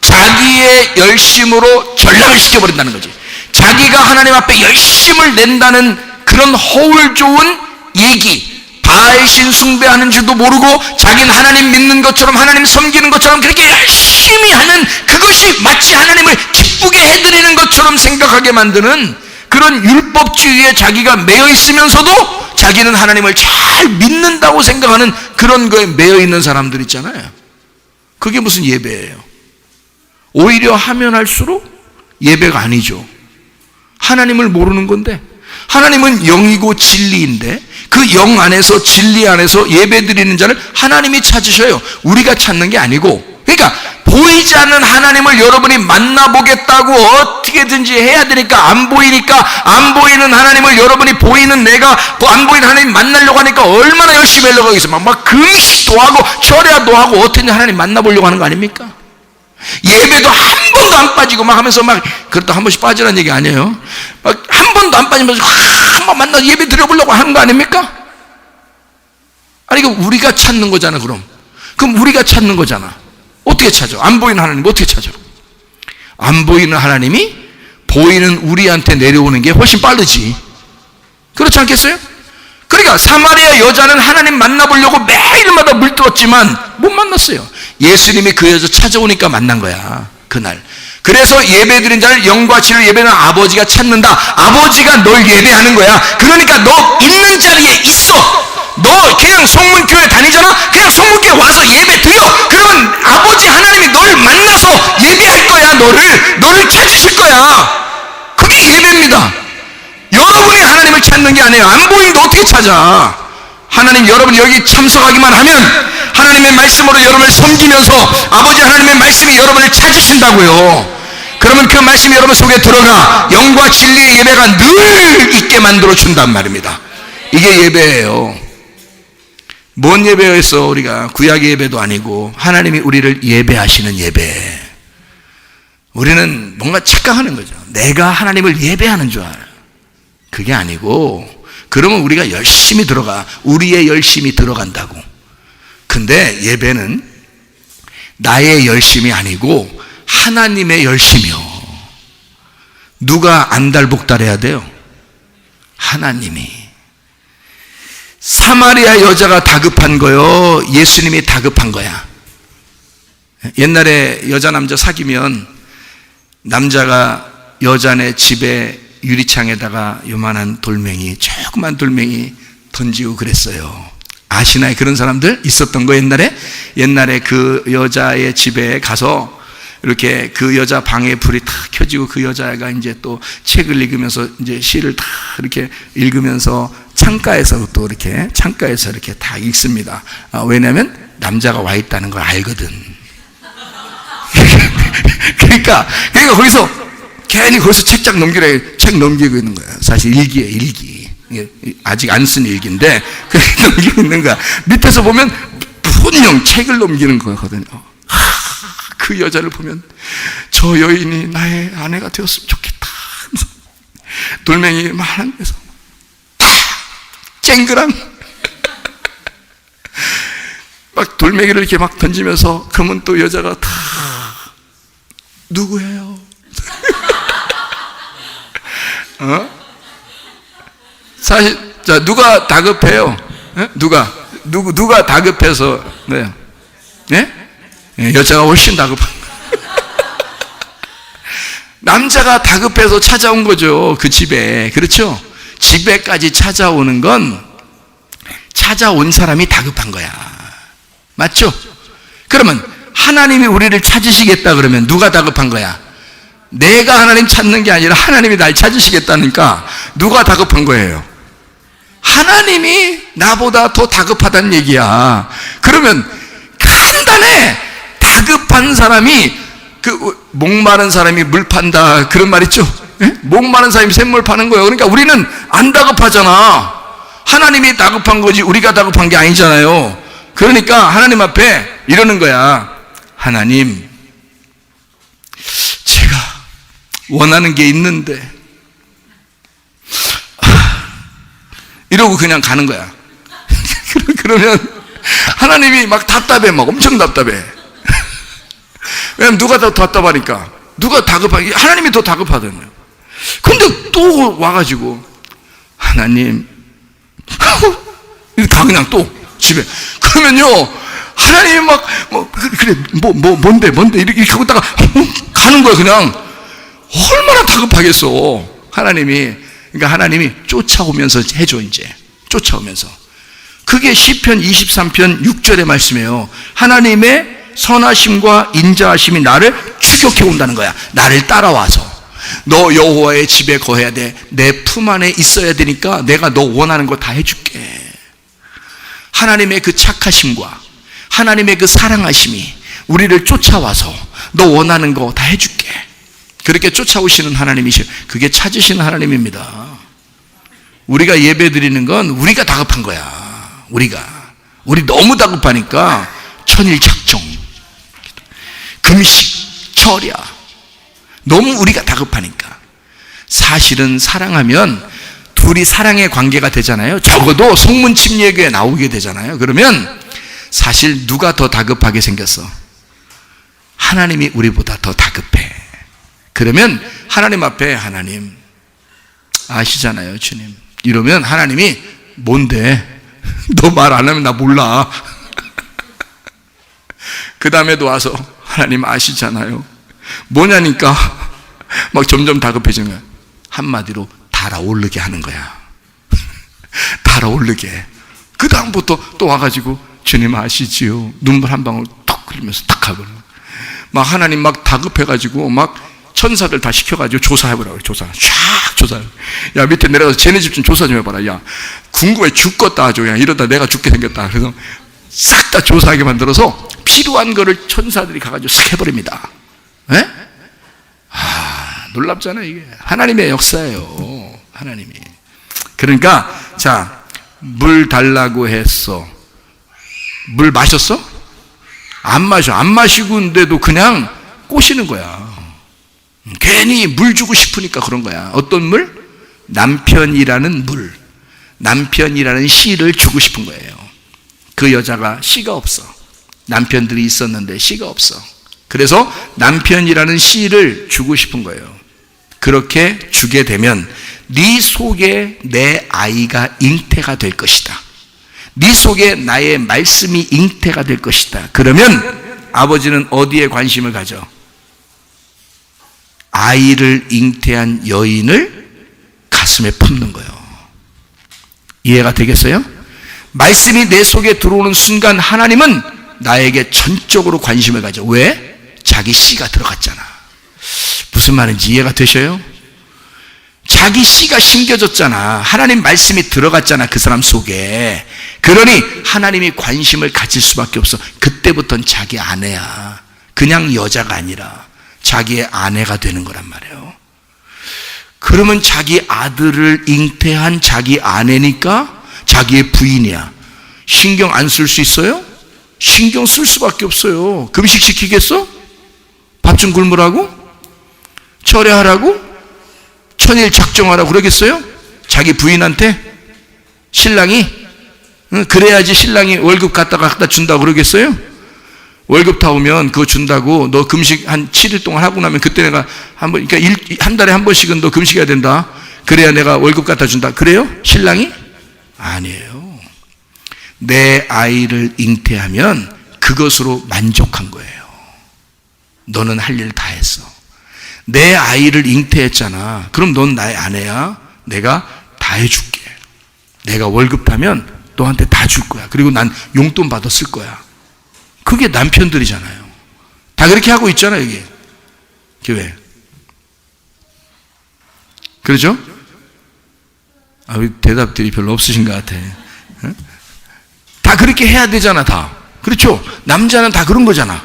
자기의 열심으로 전락을 시켜버린다는 거지. 자기가 하나님 앞에 열심을 낸다는 그런 허울 좋은 얘기, 바알신 숭배하는 줄도 모르고 자기는 하나님 믿는 것처럼, 하나님 섬기는 것처럼 그렇게 열심히 하는 그것이 마치 하나님을 기쁘게 해드리는 것처럼 생각하게 만드는 그런 율법주의에 자기가 매여 있으면서도 자기는 하나님을 잘 믿는다고 생각하는 그런 거에 매여 있는 사람들 있잖아요. 그게 무슨 예배예요? 오히려 하면 할수록 예배가 아니죠. 하나님을 모르는 건데, 하나님은 영이고 진리인데 그 영 안에서, 진리 안에서 예배 드리는 자를 하나님이 찾으셔요. 우리가 찾는 게 아니고. 그러니까 보이지 않는 하나님을 여러분이 만나보겠다고 어떻게든지 해야 되니까, 안 보이니까, 안 보이는 하나님을 여러분이 보이는 내가 안 보이는 하나님 만나려고 하니까 얼마나 열심히 하려고 하겠어. 막 금식도 하고 철야도 하고 어떻게 하나님 만나보려고 하는 거 아닙니까? 예배도 한 번도 안 빠지고 막 하면서 막, 그렇다 한 번씩 빠지라는 얘기 아니에요. 막 한 번도 안 빠지면서 한번 만나서 예배 드려보려고 하는 거 아닙니까? 아니, 이거 우리가 찾는 거잖아, 그럼 우리가 찾는 거잖아. 어떻게 찾아? 안 보이는 하나님 어떻게 찾아? 안 보이는 하나님이 보이는 우리한테 내려오는 게 훨씬 빠르지. 그렇지 않겠어요? 그러니까 사마리아 여자는 하나님 만나보려고 매일마다 물들었지만 못 만났어요. 예수님이 그 여자 찾아오니까 만난 거야, 그날. 그래서 예배드린 자를 영과 진리로 예배하는 아버지가 찾는다. 아버지가 널 예배하는 거야. 그러니까 너 있는 자리에 있어. 너 그냥 성문교회 다니잖아? 그냥 성문교회 와서 예배 드려. 그러면 아버지 하나님이 널 만나서 예배할 거야. 너를 찾으실 거야. 그게 예배입니다. 여러분이 하나님을 찾는 게 아니에요. 안 보이는데 어떻게 찾아? 하나님, 여러분 여기 참석하기만 하면 하나님의 말씀으로 여러분을 섬기면서 아버지 하나님의 말씀이 여러분을 찾으신다고요. 그러면 그 말씀이 여러분 속에 들어가 영과 진리의 예배가 늘 있게 만들어 준단 말입니다. 이게 예배예요. 뭔 예배였어? 우리가 구약의 예배도 아니고 하나님이 우리를 예배하시는 예배. 우리는 뭔가 착각하는 거죠. 내가 하나님을 예배하는 줄 알아요. 그게 아니고, 그러면 우리가 열심히 들어가. 우리의 열심이 들어간다고. 근데 예배는 나의 열심이 아니고 하나님의 열심이요. 누가 안달복달해야 돼요? 하나님이. 사마리아 여자가 다급한 거요, 예수님이 다급한 거야. 옛날에 여자 남자 사귀면 남자가 여자네 집에 유리창에다가 요만한 돌멩이, 조그만 돌멩이 던지고 그랬어요. 아시나요? 그런 사람들 있었던 거 옛날에 그 여자의 집에 가서 이렇게 그 여자 방에 불이 탁 켜지고 그 여자가 이제 또 책을 읽으면서 이제 시를 탁 이렇게 읽으면서 창가에서 이렇게 다 읽습니다. 왜냐하면 남자가 와 있다는 걸 알거든. 그러니까 거기서 괜히 거기서 책 넘기고 있는 거야. 사실 일기예요, 일기. 아직 안 쓴 일기인데 그렇게 넘기고 있는 거야. 밑에서 보면 분명 책을 넘기는 거거든요. 그 여자를 보면 저 여인이 나의 아내가 되었으면 좋겠다. 돌멩이 많은 데서 다 쨍그랑 막 돌멩이를 이렇게 막 던지면서, 그러면 또 여자가 다 누구예요? 사실 자, 누가 다급해요? 누가 다급해서 네요? 네? 여자가 훨씬 다급한 남자가 다급해서 찾아온 거죠, 그 집에. 그렇죠? 집에까지 찾아오는 건 찾아온 사람이 다급한 거야. 맞죠? 그러면 하나님이 우리를 찾으시겠다 그러면 누가 다급한 거야? 내가 하나님 찾는 게 아니라 하나님이 날 찾으시겠다니까 누가 다급한 거예요? 하나님이 나보다 더 다급하다는 얘기야. 그러면 간단해. 다급한 사람이, 그 목마른 사람이 물 판다, 그런 말 있죠? 예? 목마른 사람이 샘물 파는 거예요. 그러니까 우리는 안 다급하잖아. 하나님이 다급한 거지 우리가 다급한 게 아니잖아요. 그러니까 하나님 앞에 이러는 거야. 하나님, 제가 원하는 게 있는데, 이러고 그냥 가는 거야. 그러면 하나님이 막 답답해, 막 엄청 답답해. 왜냐면 누가 더 답답하니까. 누가 다급하게, 하나님이 더 다급하거든요. 근데 또 와가지고 하나님 다 그냥 또 집에 그러면요, 하나님이 막 뭔데 이렇게 하고 있다가 가는 거야. 그냥 얼마나 다급하겠어 하나님이. 그러니까 하나님이 쫓아오면서 해줘. 이제 쫓아오면서. 그게 시편 23편 6절의 말씀이에요. 하나님의 선하심과 인자하심이 나를 추격해 온다는 거야. 나를 따라와서 너 여호와의 집에 거해야 돼. 내 품 안에 있어야 되니까 내가 너 원하는 거 다 해줄게. 하나님의 그 착하심과 하나님의 그 사랑하심이 우리를 쫓아와서 너 원하는 거 다 해줄게. 그렇게 쫓아오시는 하나님이시죠. 그게 찾으시는 하나님입니다. 우리가 예배 드리는 건 우리가 다급한 거야. 우리 너무 다급하니까 천일작정, 금식, 철야, 너무 우리가 다급하니까. 사실은 사랑하면 둘이 사랑의 관계가 되잖아요. 적어도 성문 침례교에 나오게 되잖아요. 그러면 사실 누가 더 다급하게 생겼어? 하나님이 우리보다 더 다급해. 그러면 하나님 앞에 하나님 아시잖아요 주님 이러면 하나님이 뭔데? 너 말 안 하면 나 몰라. 그 다음에도 와서 하나님 아시잖아요. 뭐냐니까 막 점점 다급해지는 거야. 한마디로 달아오르게 하는 거야. 달아오르게. 그 다음부터 또 와가지고 주님 아시지요. 눈물 한 방울 턱 흘리면서 탁 하고 막 하나님 막 다급해가지고 막 천사들 다 시켜가지고 조사해보라고 그래. 조사. 쫙 조사해. 야 밑에 내려가서 쟤네 집 좀 조사 좀 해봐라. 야 궁금해 죽겠다 아주. 야 이러다 내가 죽게 생겼다. 그래서 싹 다 조사하게 만들어서 필요한 거를 천사들이 가가지고 싹 해버립니다. 에? 놀랍잖아요 이게. 하나님의 역사예요. 하나님이. 그러니까 자 물 달라고 했어. 물 마셨어? 안 마셔. 안 마시고인데도 그냥 꼬시는 거야. 괜히 물 주고 싶으니까 그런 거야. 어떤 물? 남편이라는 물. 남편이라는 씨를 주고 싶은 거예요. 그 여자가 씨가 없어. 남편들이 있었는데 씨가 없어. 그래서 남편이라는 씨를 주고 싶은 거예요. 그렇게 주게 되면 네 속에 내 아이가 잉태가 될 것이다. 네 속에 나의 말씀이 잉태가 될 것이다. 그러면 아버지는 어디에 관심을 가져? 아이를 잉태한 여인을 가슴에 품는 거예요. 이해가 되겠어요? 말씀이 내 속에 들어오는 순간 하나님은 나에게 전적으로 관심을 가져. 왜? 자기 씨가 들어갔잖아. 무슨 말인지 이해가 되셔요? 자기 씨가 심겨졌잖아. 하나님 말씀이 들어갔잖아 그 사람 속에. 그러니 하나님이 관심을 가질 수밖에 없어. 그때부터는 자기 아내야. 그냥 여자가 아니라 자기의 아내가 되는 거란 말이에요. 그러면 자기 아들을 잉태한 자기 아내니까 자기의 부인이야. 신경 안 쓸 수 있어요? 신경 쓸 수밖에 없어요. 금식 시키겠어? 밥 좀 굶으라고? 철회하라고? 천일 작정하라고 그러겠어요? 자기 부인한테? 신랑이? 그래야지 신랑이 월급 갖다 준다고 그러겠어요? 월급 다 오면 그거 준다고 너 금식 한 7일 동안 하고 나면 그때 내가 한 번, 그러니까 한 달에 한 번씩은 너 금식해야 된다. 그래야 내가 월급 갖다 준다. 그래요? 신랑이? 아니에요. 내 아이를 잉태하면 그것으로 만족한 거예요. 너는 할 일 다 했어. 내 아이를 잉태했잖아. 그럼 넌 나의 아내야. 내가 다 해줄게. 내가 월급 타면 너한테 다 줄 거야. 그리고 난 용돈 받아 쓸 거야. 그게 남편들이잖아요. 다 그렇게 하고 있잖아요, 여기. 교회. 그러죠? 대답들이 별로 없으신 것 같아. 다 그렇게 해야 되잖아, 다. 그렇죠? 남자는 다 그런 거잖아.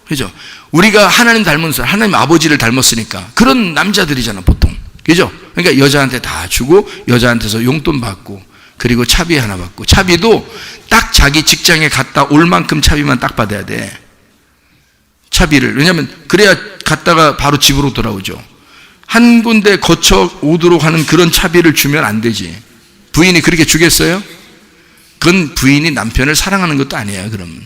그죠? 우리가 하나님 닮은 사람, 하나님 아버지를 닮았으니까. 그런 남자들이잖아, 보통. 그죠? 그러니까 여자한테 다 주고, 여자한테서 용돈 받고, 그리고 차비 하나 받고, 차비도 딱 자기 직장에 갔다 올 만큼 차비만 딱 받아야 돼. 차비를. 왜냐면, 그래야 갔다가 바로 집으로 돌아오죠. 한 군데 거쳐 오도록 하는 그런 차비를 주면 안 되지. 부인이 그렇게 주겠어요? 그건 부인이 남편을 사랑하는 것도 아니에요, 그럼.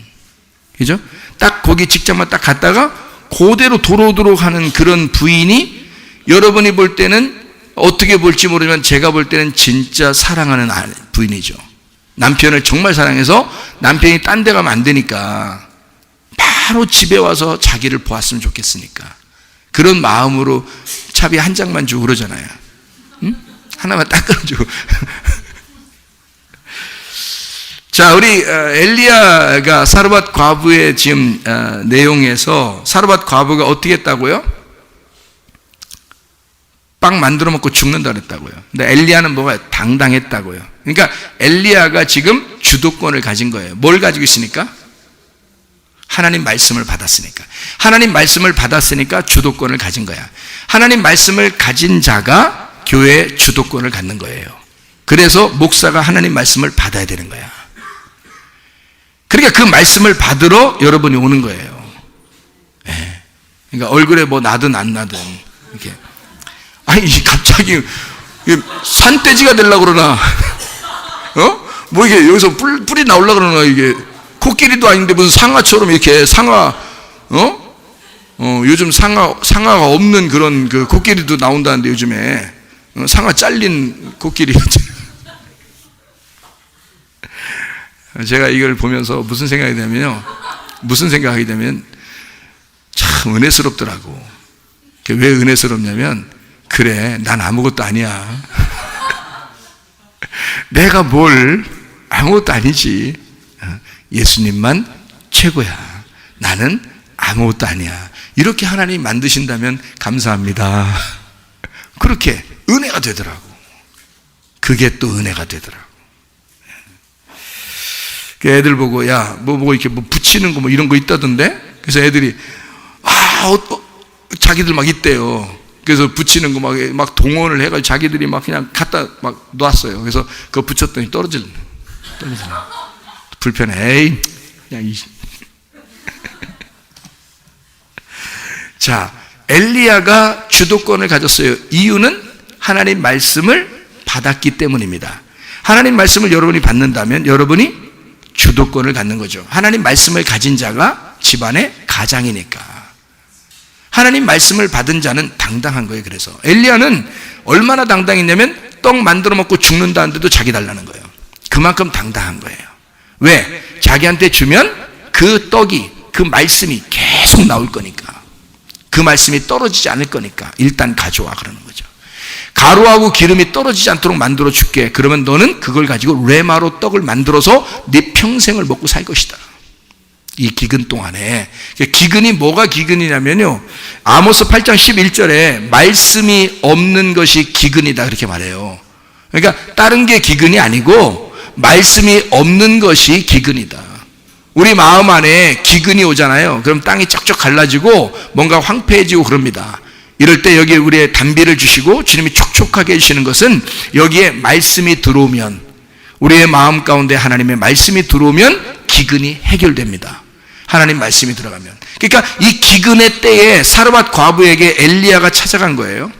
그죠? 딱 거기 직장만 딱 갔다가 그대로 돌아오도록 하는 그런 부인이 여러분이 볼 때는 어떻게 볼지 모르지만 제가 볼 때는 진짜 사랑하는 부인이죠. 남편을 정말 사랑해서 남편이 딴 데 가면 안 되니까 바로 집에 와서 자기를 보았으면 좋겠으니까 그런 마음으로 차비 한 장만 주고 그러잖아요. 응? 하나만 딱 끊어주고. 자, 우리 엘리야가 사르밧 과부의 지금 내용에서 사르밧 과부가 어떻게 했다고요? 빵 만들어 먹고 죽는다 그랬다고요. 근데 엘리야는 뭐가 당당했다고요. 그러니까 엘리야가 지금 주도권을 가진 거예요. 뭘 가지고 있으니까? 하나님 말씀을 받았으니까. 하나님 말씀을 받았으니까 주도권을 가진 거야. 하나님 말씀을 가진 자가 교회의 주도권을 갖는 거예요. 그래서 목사가 하나님 말씀을 받아야 되는 거야. 그러니까 그 말씀을 받으러 여러분이 오는 거예요. 네. 그러니까 얼굴에 뭐 나든 안 나든 이렇게. 아니 갑자기 산돼지가 되려고 그러나? 뭐 이게 여기서 뿔이 나오려고 그러나 이게 코끼리도 아닌데 무슨 상아처럼 이렇게 상아 요즘 상아가 없는 그런 그 코끼리도 나온다는데 요즘에 상아 잘린 코끼리. 제가 이걸 보면서 무슨 생각이 되면 참 은혜스럽더라고. 왜 은혜스럽냐면 그래 난 아무것도 아니야. 내가 뭘 아무것도 아니지. 예수님만 최고야. 나는 아무것도 아니야. 이렇게 하나님 만드신다면 감사합니다. 그렇게 은혜가 되더라고. 그게 또 은혜가 되더라고. 애들 보고 뭐 이렇게 뭐 붙이는 거 뭐 이런 거 있다던데. 그래서 애들이 자기들 막 있대요. 그래서 붙이는 거 막 동원을 해가지고 자기들이 막 그냥 갖다 막 놨어요. 그래서 그거 붙였더니 떨어지네. 불편해. 에이, 그냥 자, 엘리야가 주도권을 가졌어요. 이유는 하나님 말씀을 받았기 때문입니다. 하나님 말씀을 여러분이 받는다면 여러분이 주도권을 갖는 거죠. 하나님 말씀을 가진 자가 집안의 가장이니까. 하나님 말씀을 받은 자는 당당한 거예요. 그래서 엘리야는 얼마나 당당했냐면 떡 만들어 먹고 죽는다는데도 자기 달라는 거예요. 그만큼 당당한 거예요. 왜? 자기한테 주면 그 떡이, 그 말씀이 계속 나올 거니까. 그 말씀이 떨어지지 않을 거니까 일단 가져와 그러는 거죠. 가루하고 기름이 떨어지지 않도록 만들어 줄게. 그러면 너는 그걸 가지고 레마로 떡을 만들어서 네 평생을 먹고 살 것이다. 이 기근 동안에. 기근이 뭐가 기근이냐면요, 아모스 8장 11절에 말씀이 없는 것이 기근이다 그렇게 말해요. 그러니까 다른 게 기근이 아니고 말씀이 없는 것이 기근이다. 우리 마음 안에 기근이 오잖아요. 그럼 땅이 쩍쩍 갈라지고 뭔가 황폐해지고 그럽니다. 이럴 때 여기 우리의 단비를 주시고 주님이 촉촉하게 해주시는 것은 여기에 말씀이 들어오면, 우리의 마음 가운데 하나님의 말씀이 들어오면 기근이 해결됩니다. 하나님 말씀이 들어가면. 그러니까 이 기근의 때에 사르밧 과부에게 엘리야가 찾아간 거예요.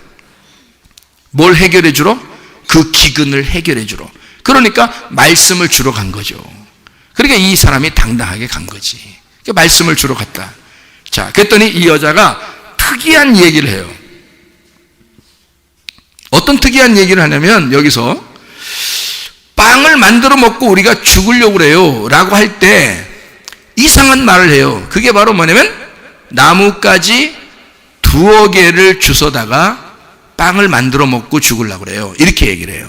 뭘 해결해 주러? 그 기근을 해결해 주러. 그러니까 말씀을 주러 간 거죠. 그러니까 이 사람이 당당하게 간 거지. 그러니까 말씀을 주러 갔다. 자, 그랬더니 이 여자가 특이한 얘기를 해요. 어떤 특이한 얘기를 하냐면 여기서 빵을 만들어 먹고 우리가 죽으려고 그래요 라고 할 때 이상한 말을 해요. 그게 바로 뭐냐면 나뭇가지 2어 개를 주워다가 빵을 만들어 먹고 죽으려고 그래요. 이렇게 얘기를 해요.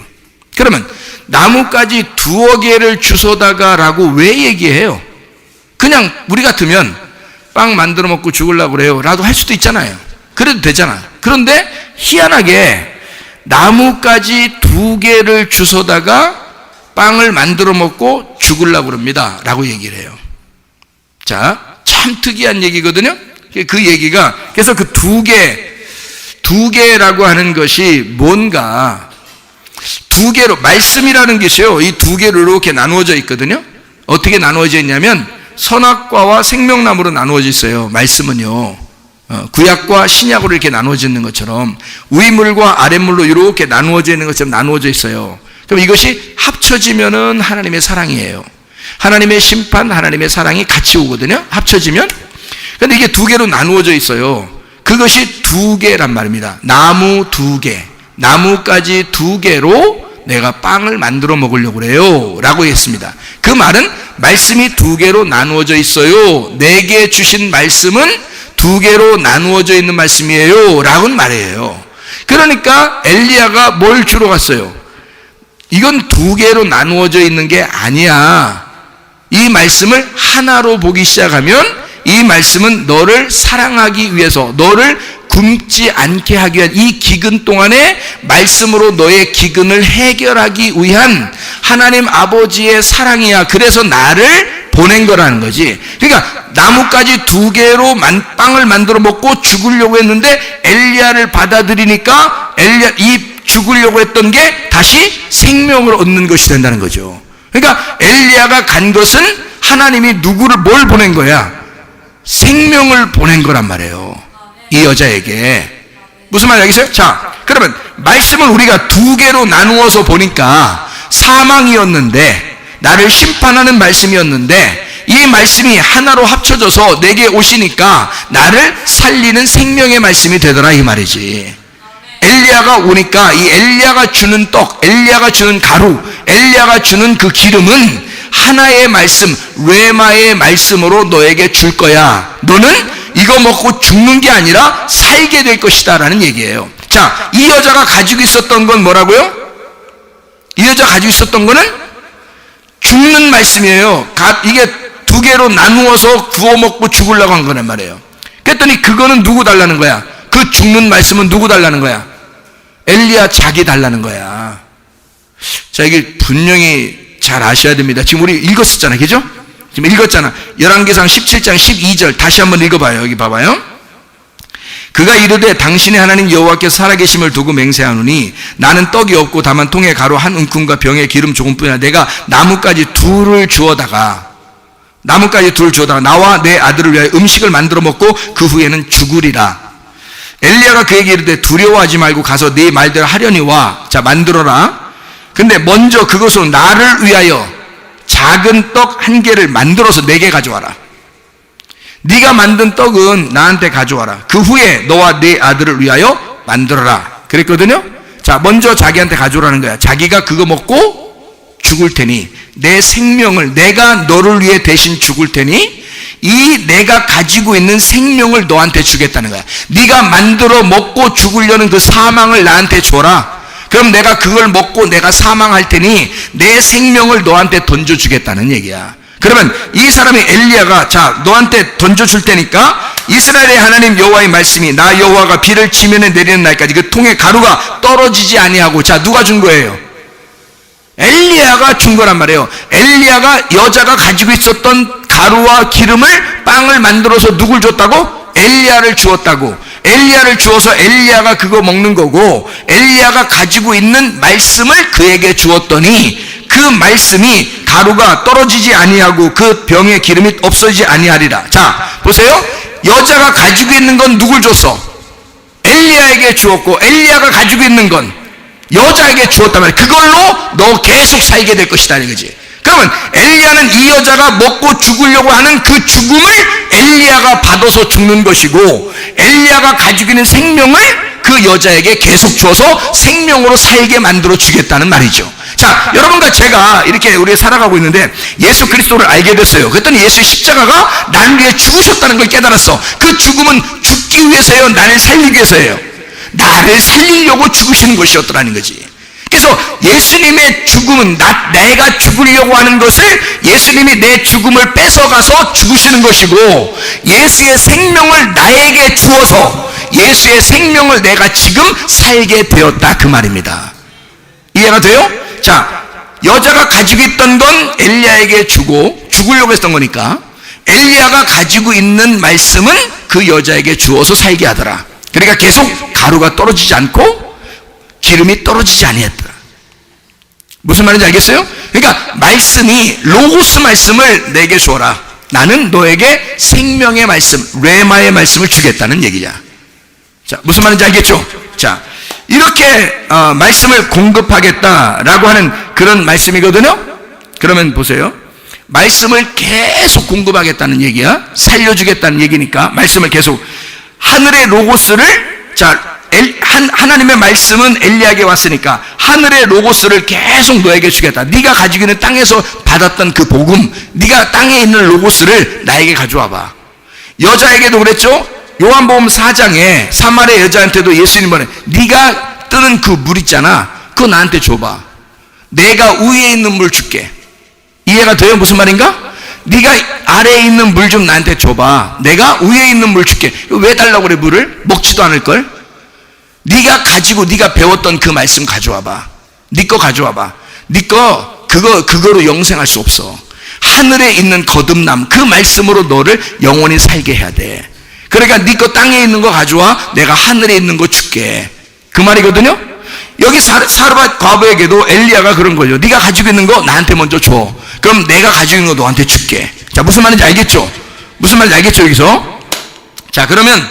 그러면 나뭇가지 2어 개를 주워다가 라고 왜 얘기해요? 그냥 우리 같으면 빵 만들어 먹고 죽으려고 그래요 라도 할 수도 있잖아요. 그래도 되잖아. 그런데 희한하게 나뭇가지 2개를 주워다가 빵을 만들어 먹고 죽으려고 그럽니다 라고 얘기를 해요. 자, 참 특이한 얘기거든요. 그 얘기가, 그래서 그 2개라고 하는 것이 뭔가 2개로, 말씀이라는 것이요, 이 2개로 이렇게 나누어져 있거든요. 어떻게 나누어져 있냐면 선악과와 생명나무로 나누어져 있어요. 말씀은요, 구약과 신약으로 이렇게 나누어져 있는 것처럼 위물과 아랫물로 이렇게 나누어져 있는 것처럼 나누어져 있어요. 그럼 이것이 합쳐지면은 하나님의 사랑이에요. 하나님의 심판, 하나님의 사랑이 같이 오거든요. 합쳐지면. 그런데 이게 2개로 나누어져 있어요. 그것이 2개란 말입니다. 나무 2개, 나무까지 2개로 내가 빵을 만들어 먹으려고 그래요 라고 했습니다. 그 말은 말씀이 2개로 나누어져 있어요. 내게 주신 말씀은 2개로 나누어져 있는 말씀이에요 라고는 말이에요. 그러니까 엘리야가 뭘 주러 갔어요? 이건 2개로 나누어져 있는 게 아니야. 이 말씀을 하나로 보기 시작하면 이 말씀은 너를 사랑하기 위해서, 너를 굶지 않게 하기 위한, 이 기근 동안에 말씀으로 너의 기근을 해결하기 위한 하나님 아버지의 사랑이야. 그래서 나를 보낸 거라는 거지. 그러니까 나뭇가지 2개로 빵을 만들어 먹고 죽으려고 했는데 엘리야를 받아들이니까 이 죽으려고 했던 게 다시 생명을 얻는 것이 된다는 거죠. 그러니까 엘리야가 간 것은 하나님이 뭘 보낸 거야? 생명을 보낸 거란 말이에요. 이 여자에게. 무슨 말인지 알겠어요? 자, 그러면 말씀을 우리가 2개로 나누어서 보니까 사망이었는데, 나를 심판하는 말씀이었는데, 이 말씀이 하나로 합쳐져서 내게 오시니까 나를 살리는 생명의 말씀이 되더라 이 말이지. 엘리야가 오니까 이 엘리야가 주는 떡, 엘리야가 주는 가루, 엘리야가 주는 그 기름은 하나의 말씀, 레마의 말씀으로 너에게 줄 거야. 너는 이거 먹고 죽는 게 아니라 살게 될 것이다 라는 얘기예요. 자, 이 여자가 가지고 있었던 건 뭐라고요? 이 여자가 가지고 있었던 거는 죽는 말씀이에요. 이게 두 개로 나누어서 구워 먹고 죽으려고 한 거란 말이에요. 그랬더니 그거는 누구 달라는 거야? 그 죽는 말씀은 누구 달라는 거야? 엘리야 자기 달라는 거야. 자, 이게 분명히 잘 아셔야 됩니다. 지금 우리 읽었었잖아, 그죠? 지금 읽었잖아. 열왕기상 17장 12절 다시 한번 읽어봐요. 여기 봐봐요. 그가 이르되 당신의 하나님 여호와께서 살아계심을 두고 맹세하노니 나는 떡이 없고 다만 통에 가루 한 움큼과 병에 기름 조금뿐이라. 내가 나뭇가지 둘을 주어다가 나와 내 아들을 위하여 음식을 만들어 먹고 그 후에는 죽으리라. 엘리야가 그에게 이르되 두려워하지 말고 가서 네 말대로 하려니와. 자, 만들어라. 근데 먼저 그것으로 나를 위하여 작은 떡 한 개를 만들어서 내게 가져와라. 네가 만든 떡은 나한테 가져와라. 그 후에 너와 네 아들을 위하여 만들어라. 그랬거든요. 자, 먼저 자기한테 가져오라는 거야. 자기가 그거 먹고 죽을 테니 내 생명을, 내가 너를 위해 대신 죽을 테니 이 내가 가지고 있는 생명을 너한테 주겠다는 거야. 네가 만들어 먹고 죽으려는 그 사망을 나한테 줘라. 그럼 내가 그걸 먹고 내가 사망할 테니 내 생명을 너한테 던져주겠다는 얘기야. 그러면 이 사람이 엘리야가 자, 너한테 던져줄 테니까 이스라엘의 하나님 여호와의 말씀이 나 여호와가 비를 지면에 내리는 날까지 그 통에 가루가 떨어지지 아니하고. 자, 누가 준 거예요? 엘리야가 준 거란 말이에요. 엘리야가 여자가 가지고 있었던 가루와 기름을 빵을 만들어서 누굴 줬다고? 엘리야를 주었다고. 엘리야를 주어서 엘리야가 그거 먹는 거고, 엘리야가 가지고 있는 말씀을 그에게 주었더니 그 말씀이 가루가 떨어지지 아니하고 그 병의 기름이 없어지지 아니하리라. 자, 보세요. 여자가 가지고 있는 건 누굴 줬어? 엘리야에게 주었고, 엘리야가 가지고 있는 건 여자에게 주었단 말이야. 그걸로 너 계속 살게 될 것이다 이거지. 그러면 엘리야는 이 여자가 먹고 죽으려고 하는 그 죽음을 엘리야가 받아서 죽는 것이고, 엘리야가 가지고 있는 생명을 그 여자에게 계속 주어서 생명으로 살게 만들어 주겠다는 말이죠. 자, 여러분과 제가 이렇게 우리 살아가고 있는데 예수 그리스도를 알게 됐어요. 그랬더니 예수의 십자가가 나를 위해 죽으셨다는 걸 깨달았어. 그 죽음은 죽기 위해서예요? 나를 살리기 위해서예요? 나를 살리려고 죽으시는 것이었더라는 거지. 그래서 예수님의 죽음은 내가 죽으려고 하는 것을 예수님이 내 죽음을 뺏어가서 죽으시는 것이고, 예수의 생명을 나에게 주어서 예수의 생명을 내가 지금 살게 되었다 그 말입니다. 이해가 돼요? 자, 여자가 가지고 있던 건 엘리야에게 주고 죽으려고 했던 거니까 엘리야가 가지고 있는 말씀은 그 여자에게 주어서 살게 하더라. 그러니까 계속 가루가 떨어지지 않고 기름이 떨어지지 아니했더라. 무슨 말인지 알겠어요? 그러니까 말씀이 로고스 말씀을 내게 주어라. 나는 너에게 생명의 말씀, 레마의 말씀을 주겠다는 얘기야. 자, 무슨 말인지 알겠죠? 자, 이렇게 말씀을 공급하겠다라고 하는 그런 말씀이거든요. 그러면 보세요. 말씀을 계속 공급하겠다는 얘기야. 살려주겠다는 얘기니까 말씀을 계속. 하늘의 로고스를, 자, 하나님의 말씀은 엘리야에게 왔으니까 하늘의 로고스를 계속 너에게 주겠다. 네가 가지고 있는 땅에서 받았던 그 복음, 네가 땅에 있는 로고스를 나에게 가져와봐. 여자에게도 그랬죠. 요한복음 4장에 사마리아 여자한테도 예수님 말해, 네가 뜨는 그 물 있잖아, 그거 나한테 줘봐. 내가 위에 있는 물 줄게. 이해가 돼요? 무슨 말인가? 네가 아래에 있는 물 좀 나한테 줘봐. 내가 위에 있는 물 줄게. 왜 달라고 그래? 물을 먹지도 않을걸? 네가 가지고 네가 배웠던 그 말씀 가져와봐. 네 거 가져와봐. 네 거 그거로 영생할 수 없어. 하늘에 있는 거듭남, 그 말씀으로 너를 영원히 살게 해야 돼. 그러니까 네 거 땅에 있는 거 가져와. 내가 하늘에 있는 거 줄게. 그 말이거든요. 여기 사르밧 과부에게도 엘리야가 그런 거죠. 네가 가지고 있는 거 나한테 먼저 줘. 그럼 내가 가지고 있는 거 너한테 줄게. 자, 무슨 말인지 알겠죠? 무슨 말인지 알겠죠, 여기서? 자, 그러면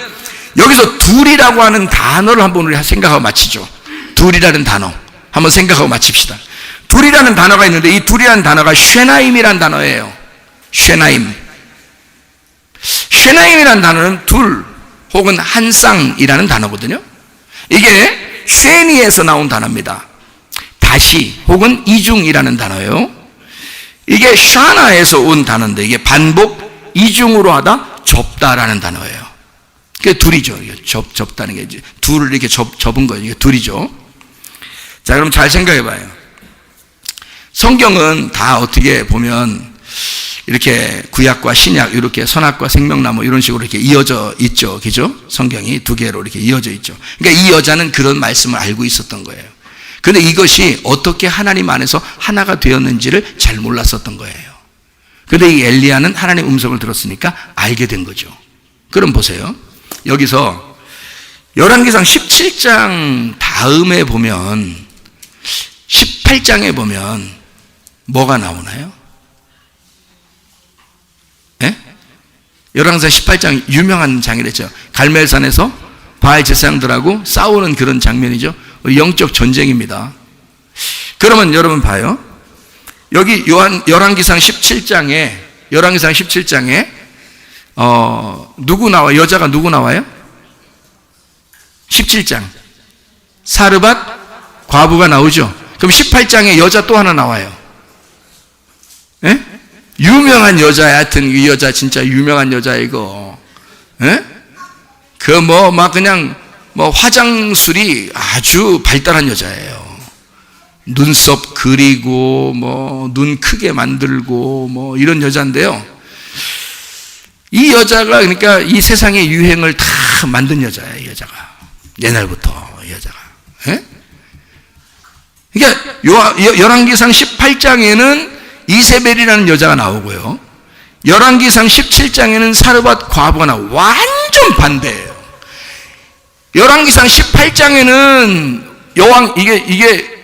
여기서 둘이라고 하는 단어를 한번 우리 생각하고 마치죠. 둘이라는 단어 한번 생각하고 마칩시다. 둘이라는 단어가 있는데 이 둘이라는 단어가 쉐나임이라는 단어예요. 쉐나임. 쉐나임이라는 단어는 둘 혹은 한 쌍이라는 단어거든요. 이게 쉐니에서 나온 단어입니다. 다시 혹은 이중이라는 단어예요. 이게 샤나에서 온 단어인데 이게 반복 이중으로 하다 접다라는 단어예요. 그게 둘이죠. 접다는 게 이제 둘을 이렇게 접은 거예요. 이게 둘이죠. 자, 그럼 잘 생각해 봐요. 성경은 다 어떻게 보면 이렇게 구약과 신약, 이렇게 선악과 생명나무 이런 식으로 이렇게 이어져 있죠. 그죠? 성경이 두 개로 이렇게 이어져 있죠. 그러니까 이 여자는 그런 말씀을 알고 있었던 거예요. 그런데 이것이 어떻게 하나님 안에서 하나가 되었는지를 잘 몰랐었던 거예요. 그런데 이 엘리야는 하나님의 음성을 들었으니까 알게 된 거죠. 그럼 보세요. 여기서 열왕기상 17장 다음에 보면 18장에 보면 뭐가 나오나요? 예? 열왕기상 18장 유명한 장이랬죠. 갈멜산에서 바알 제사장들하고 싸우는 그런 장면이죠. 영적 전쟁입니다. 그러면 여러분 봐요. 여기 열왕기상 17장에 누구 나와? 여자가 누구 나와요? 17장 사르밧 과부가 나오죠. 그럼 18장에 여자 또 하나 나와요. 예? 유명한 여자야. 하여튼 이 여자 진짜 유명한 여자 이거. 예? 그 막 그냥 화장술이 아주 발달한 여자예요. 눈썹 그리고 눈 크게 만들고 이런 여자인데요. 이 여자가 그러니까 이 세상의 유행을 다 만든 여자예요. 이 여자가 옛날부터 이 여자가. 예? 그러니까 열왕기상 18장에는 이세벨이라는 여자가 나오고요. 열왕기상 17장에는 사르밧 과부가 나오고 완전 반대예요. 열왕기상 18장에는 이게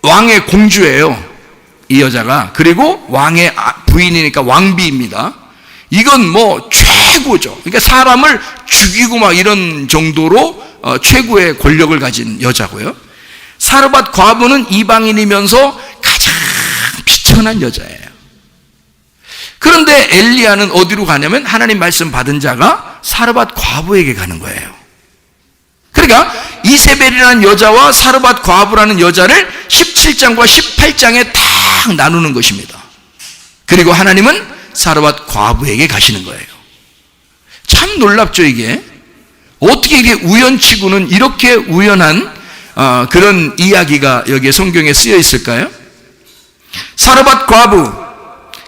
왕의 공주예요. 이 여자가. 그리고 왕의 부인이니까 왕비입니다. 이건 최고죠. 그러니까 사람을 죽이고 이런 정도로 최고의 권력을 가진 여자고요. 사르밧 과부는 이방인이면서 가장 비천한 여자예요. 그런데 엘리야는 어디로 가냐면 하나님 말씀 받은 자가 사르밧 과부에게 가는 거예요. 그러니까 이세벨이라는 여자와 사르밧 과부라는 여자를 17장과 18장에 딱 나누는 것입니다. 그리고 하나님은 사르밧 과부에게 가시는 거예요. 참 놀랍죠. 이게 어떻게 이게 우연치고는 이렇게 우연한 그런 이야기가 여기에 성경에 쓰여 있을까요? 사르밧 과부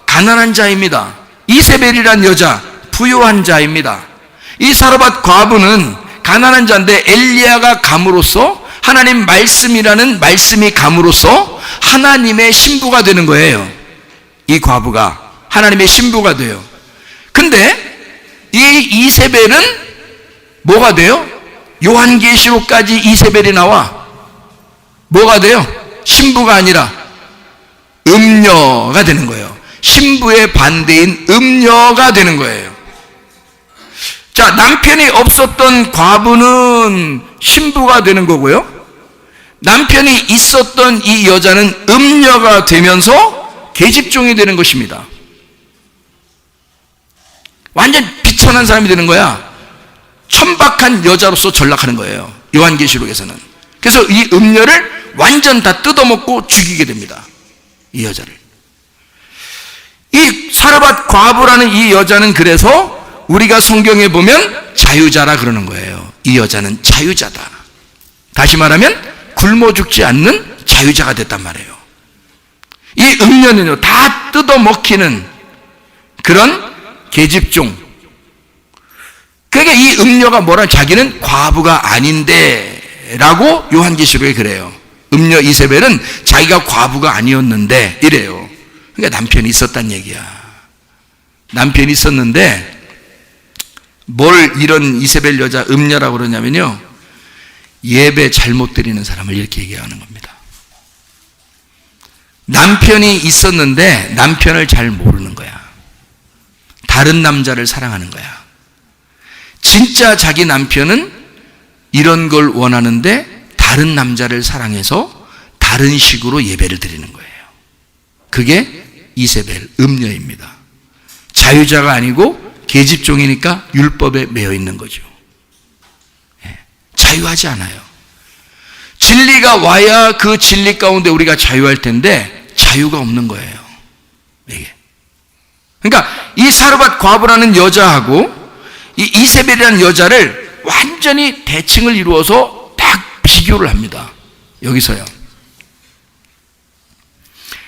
가난한 자입니다. 이세벨이란 여자 부유한 자입니다. 이 사르밧 과부는 가난한 자인데 엘리야가 감으로써 하나님 말씀이라는 말씀이 감으로써 하나님의 신부가 되는 거예요. 이 과부가 하나님의 신부가 돼요. 근데 이 이세벨은 뭐가 돼요? 요한계시록까지 이세벨이 나와 뭐가 돼요? 신부가 아니라 음녀가 되는 거예요. 신부의 반대인 음녀가 되는 거예요. 자, 남편이 없었던 과부는 신부가 되는 거고요. 남편이 있었던 이 여자는 음녀가 되면서 계집종이 되는 것입니다. 완전 비천한 사람이 되는 거야. 천박한 여자로서 전락하는 거예요. 요한계시록에서는. 그래서 이 음녀를 완전 다 뜯어먹고 죽이게 됩니다. 이 여자를. 이 사르밧 과부라는 이 여자는 그래서 우리가 성경에 보면 자유자라 그러는 거예요. 이 여자는 자유자다. 다시 말하면 굶어 죽지 않는 자유자가 됐단 말이에요. 이 음녀는요 다 뜯어먹히는 그런 계집종. 그러니까 이 음녀가 뭐라 자기는 과부가 아닌데 라고 요한계시록에 그래요. 음녀 이세벨은 자기가 과부가 아니었는데 이래요. 그러니까 남편이 있었단 얘기야. 남편이 있었는데 뭘 이런 이세벨 여자 음녀라고 그러냐면요, 예배 잘못 드리는 사람을 이렇게 얘기하는 겁니다. 남편이 있었는데 남편을 잘 모르는 거야. 다른 남자를 사랑하는 거야. 진짜 자기 남편은 이런 걸 원하는데 다른 남자를 사랑해서 다른 식으로 예배를 드리는 거예요. 그게 이세벨 음녀입니다. 자유자가 아니고 계집종이니까 율법에 매여 있는 거죠. 자유하지 않아요. 진리가 와야 그 진리 가운데 우리가 자유할 텐데 자유가 없는 거예요. 이게. 그러니까 이 사르밧 과부라는 여자하고 이 이세벨이라는 여자를 완전히 대칭을 이루어서 딱 비교를 합니다. 여기서요.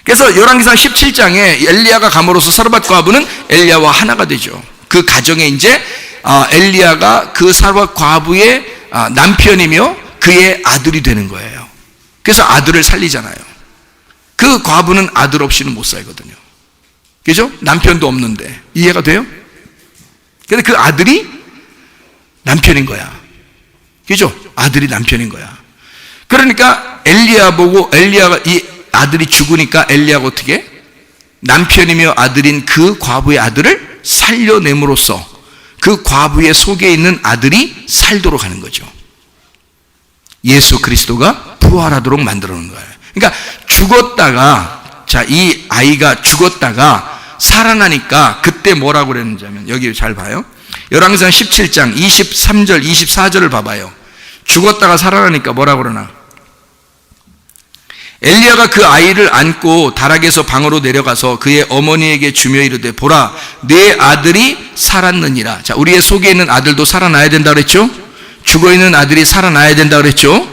그래서 열왕기상 17장에 엘리야가 감으로써 사르밧 과부는 엘리야와 하나가 되죠. 그 가정에 이제 엘리야가 그 사르밧 과부의 남편이며 그의 아들이 되는 거예요. 그래서 아들을 살리잖아요. 그 과부는 아들 없이는 못 살거든요. 그죠? 남편도 없는데. 이해가 돼요? 근데 그 아들이 남편인 거야. 그죠? 아들이 남편인 거야. 그러니까 엘리야 보고 엘리야가 이 아들이 죽으니까 엘리야가 어떻게? 남편이며 아들인 그 과부의 아들을 살려냄으로써 그 과부의 속에 있는 아들이 살도록 하는 거죠. 예수 그리스도가 부활하도록 만들어 놓은 거예요. 그러니까 죽었다가, 자, 이 아이가 죽었다가 살아나니까 그때 뭐라고 그랬는지 하면 여기 잘 봐요. 열왕기상 17장 23절 24절을 봐봐요. 죽었다가 살아나니까 뭐라고 그러나? 엘리야가 그 아이를 안고 다락에서 방으로 내려가서 그의 어머니에게 주며 이르되 보라 내 아들이 살았느니라. 자, 우리의 속에 있는 아들도 살아나야 된다 그랬죠? 죽어있는 아들이 살아나야 된다 그랬죠?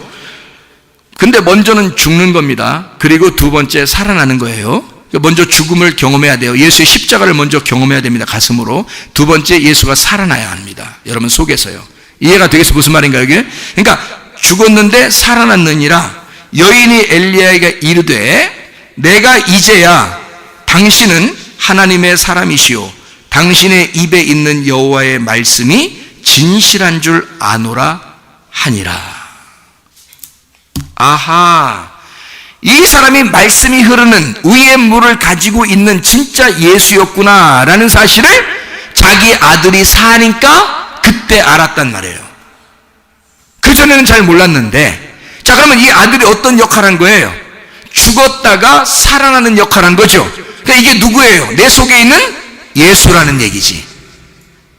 근데 먼저는 죽는 겁니다. 그리고 두 번째 살아나는 거예요. 먼저 죽음을 경험해야 돼요. 예수의 십자가를 먼저 경험해야 됩니다. 가슴으로. 두 번째 예수가 살아나야 합니다. 여러분 속에서요. 이해가 되겠어요? 무슨 말인가요 이게? 그러니까 죽었는데 살아났느니라. 여인이 엘리야에게 이르되 내가 이제야 당신은 하나님의 사람이시오 당신의 입에 있는 여호와의 말씀이 진실한 줄 아노라 하니라. 아하, 이 사람이 말씀이 흐르는 의의 물을 가지고 있는 진짜 예수였구나 라는 사실을 자기 아들이 사니까 그때 알았단 말이에요. 그전에는 잘 몰랐는데, 자, 그러면 이 아들이 어떤 역할을 한 거예요? 죽었다가 살아나는 역할을 한 거죠. 그러니까 이게 누구예요? 내 속에 있는 예수라는 얘기지.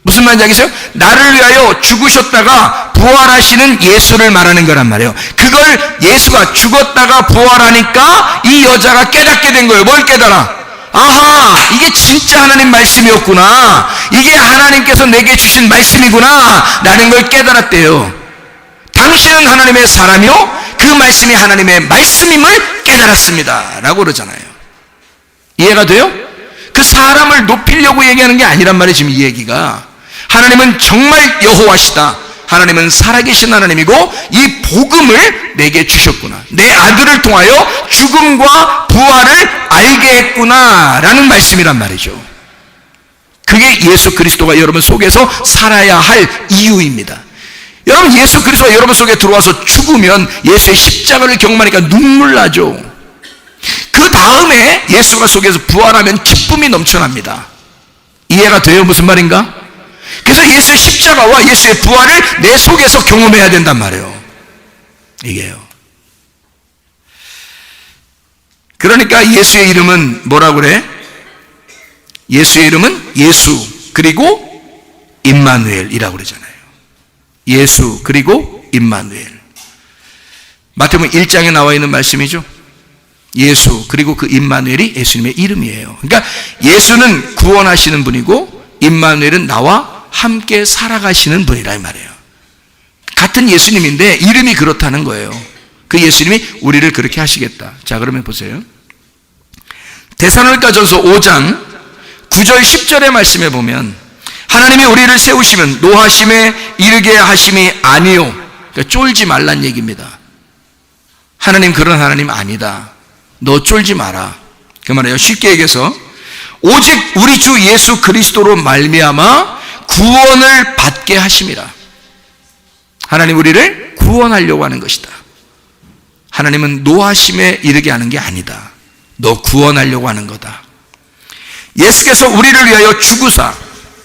무슨 말인지 알겠어요? 나를 위하여 죽으셨다가 부활하시는 예수를 말하는 거란 말이에요. 그걸 예수가 죽었다가 부활하니까 이 여자가 깨닫게 된 거예요. 뭘 깨달아? 아하, 이게 진짜 하나님 말씀이었구나. 이게 하나님께서 내게 주신 말씀이구나 라는 걸 깨달았대요. 당신은 하나님의 사람이요 그 말씀이 하나님의 말씀임을 깨달았습니다 라고 그러잖아요. 이해가 돼요? 그 사람을 높이려고 얘기하는 게 아니란 말이에요. 지금 이 얘기가 하나님은 정말 여호와시다. 하나님은 살아계신 하나님이고 이 복음을 내게 주셨구나. 내 아들을 통하여 죽음과 부활을 알게 했구나 라는 말씀이란 말이죠. 그게 예수 그리스도가 여러분 속에서 살아야 할 이유입니다. 여러분 예수 그리스도가 여러분 속에 들어와서 죽으면 예수의 십자가를 경험하니까 눈물 나죠. 그 다음에 예수가 속에서 부활하면 기쁨이 넘쳐납니다. 이해가 돼요? 무슨 말인가? 그래서 예수의 십자가와 예수의 부활을 내 속에서 경험해야 된단 말이에요. 이게요. 그러니까 예수의 이름은 뭐라고 그래? 예수의 이름은 예수 그리고 임마누엘이라고 그러잖아요. 예수 그리고 임마누엘. 마태복음 1장에 나와 있는 말씀이죠. 예수 그리고 그 임마누엘이 예수님의 이름이에요. 그러니까 예수는 구원하시는 분이고 임마누엘은 나와 함께 살아가시는 분이라 이 말이에요. 같은 예수님인데 이름이 그렇다는 거예요. 그 예수님이 우리를 그렇게 하시겠다. 자, 그러면 보세요. 데살로니가전서 5장 9절 10절의 말씀에 보면 하나님이 우리를 세우시면 노하심에 이르게 하심이 아니요. 그러니까 쫄지 말란 얘기입니다. 하나님 그런 하나님 아니다. 너 쫄지 마라. 그 말이에요. 쉽게 얘기해서 오직 우리 주 예수 그리스도로 말미암아 구원을 받게 하심이라. 하나님 우리를 구원하려고 하는 것이다. 하나님은 노하심에 이르게 하는 게 아니다. 너 구원하려고 하는 거다. 예수께서 우리를 위하여 죽으사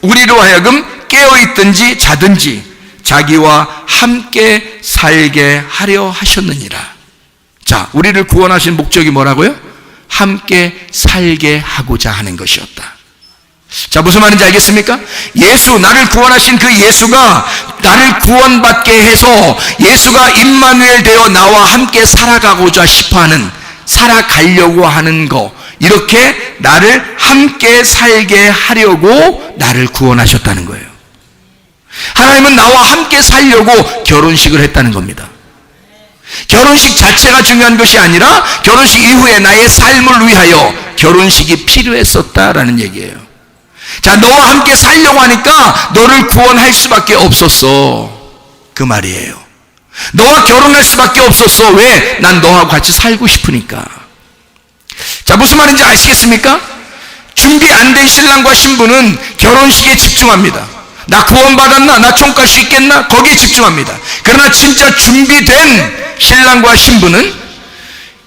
우리로 하여금 깨어있든지 자든지 자기와 함께 살게 하려 하셨느니라. 자, 우리를 구원하신 목적이 뭐라고요? 함께 살게 하고자 하는 것이었다. 자, 무슨 말인지 알겠습니까? 예수, 나를 구원하신 그 예수가 나를 구원받게 해서 예수가 임마누엘 되어 나와 함께 살아가고자 싶어하는, 살아가려고 하는 거, 이렇게 나를 함께 살게 하려고 나를 구원하셨다는 거예요. 하나님은 나와 함께 살려고 결혼식을 했다는 겁니다. 결혼식 자체가 중요한 것이 아니라 결혼식 이후에 나의 삶을 위하여 결혼식이 필요했었다라는 얘기예요. 자, 너와 함께 살려고 하니까 너를 구원할 수밖에 없었어, 그 말이에요. 너와 결혼할 수밖에 없었어. 왜? 난 너하고 같이 살고 싶으니까. 자, 무슨 말인지 아시겠습니까? 준비 안 된 신랑과 신부는 결혼식에 집중합니다. 나 구원받았나? 나 천국 갈 수 있겠나? 거기에 집중합니다. 그러나 진짜 준비된 신랑과 신부는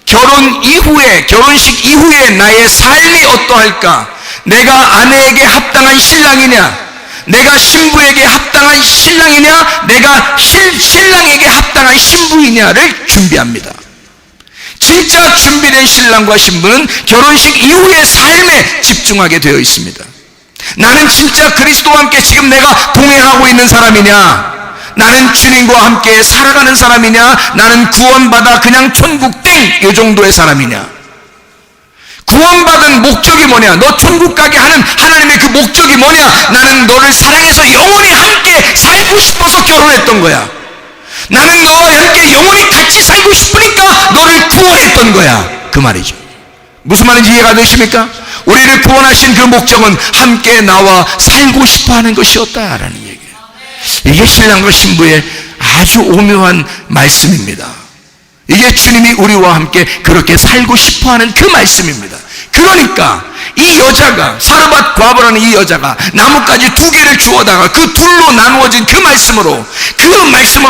결혼 이후에, 결혼식 이후에 나의 삶이 어떠할까? 내가 아내에게 합당한 신랑이냐? 내가 신부에게 합당한 신랑이냐? 내가 신랑에게 합당한 신부이냐를 준비합니다. 진짜 준비된 신랑과 신부는 결혼식 이후의 삶에 집중하게 되어 있습니다. 나는 진짜 그리스도와 함께 지금 내가 동행하고 있는 사람이냐? 나는 주님과 함께 살아가는 사람이냐? 나는 구원받아 그냥 천국 땡! 이 정도의 사람이냐? 구원받은 목적이 뭐냐? 너 천국 가게 하는 하나님의 그 목적이 뭐냐? 나는 너를 사랑해서 영원히 함께 살고 싶어서 결혼했던 거야. 나는 너와 함께 영원히 같이 살고 싶으니까 너를 구원했던 거야, 그 말이죠. 무슨 말인지 이해가 되십니까? 우리를 구원하신 그 목적은 함께 나와 살고 싶어하는 것이었다라는 얘기예요. 이게 신랑과 신부의 아주 오묘한 말씀입니다. 이게 주님이 우리와 함께 그렇게 살고 싶어하는 그 말씀입니다. 그러니까 이 여자가, 사르밧 과부라는 이 여자가 나뭇가지 2개를 주워다가 그 둘로 나누어진 그 말씀으로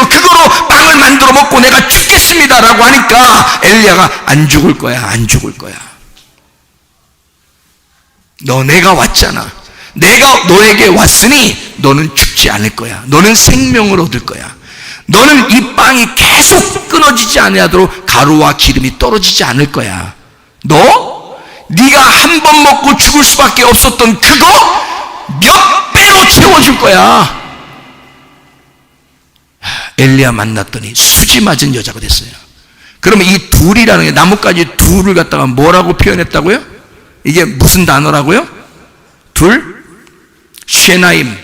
그거로 빵을 만들어 먹고 내가 죽겠습니다 라고 하니까 엘리야가 안 죽을 거야, 안 죽을 거야. 내가 왔잖아. 내가 너에게 왔으니 너는 죽지 않을 거야. 너는 생명을 얻을 거야. 너는 이 빵이 계속 끊어지지 않도록 가루와 기름이 떨어지지 않을 거야. 네가 한 번 먹고 죽을 수밖에 없었던 그거 몇 배로 채워줄 거야. 엘리야 만났더니 수지 맞은 여자가 됐어요. 그러면 이 둘이라는 게, 나뭇가지 둘을 갖다가 뭐라고 표현했다고요? 이게 무슨 단어라고요? 둘, 쉐나임,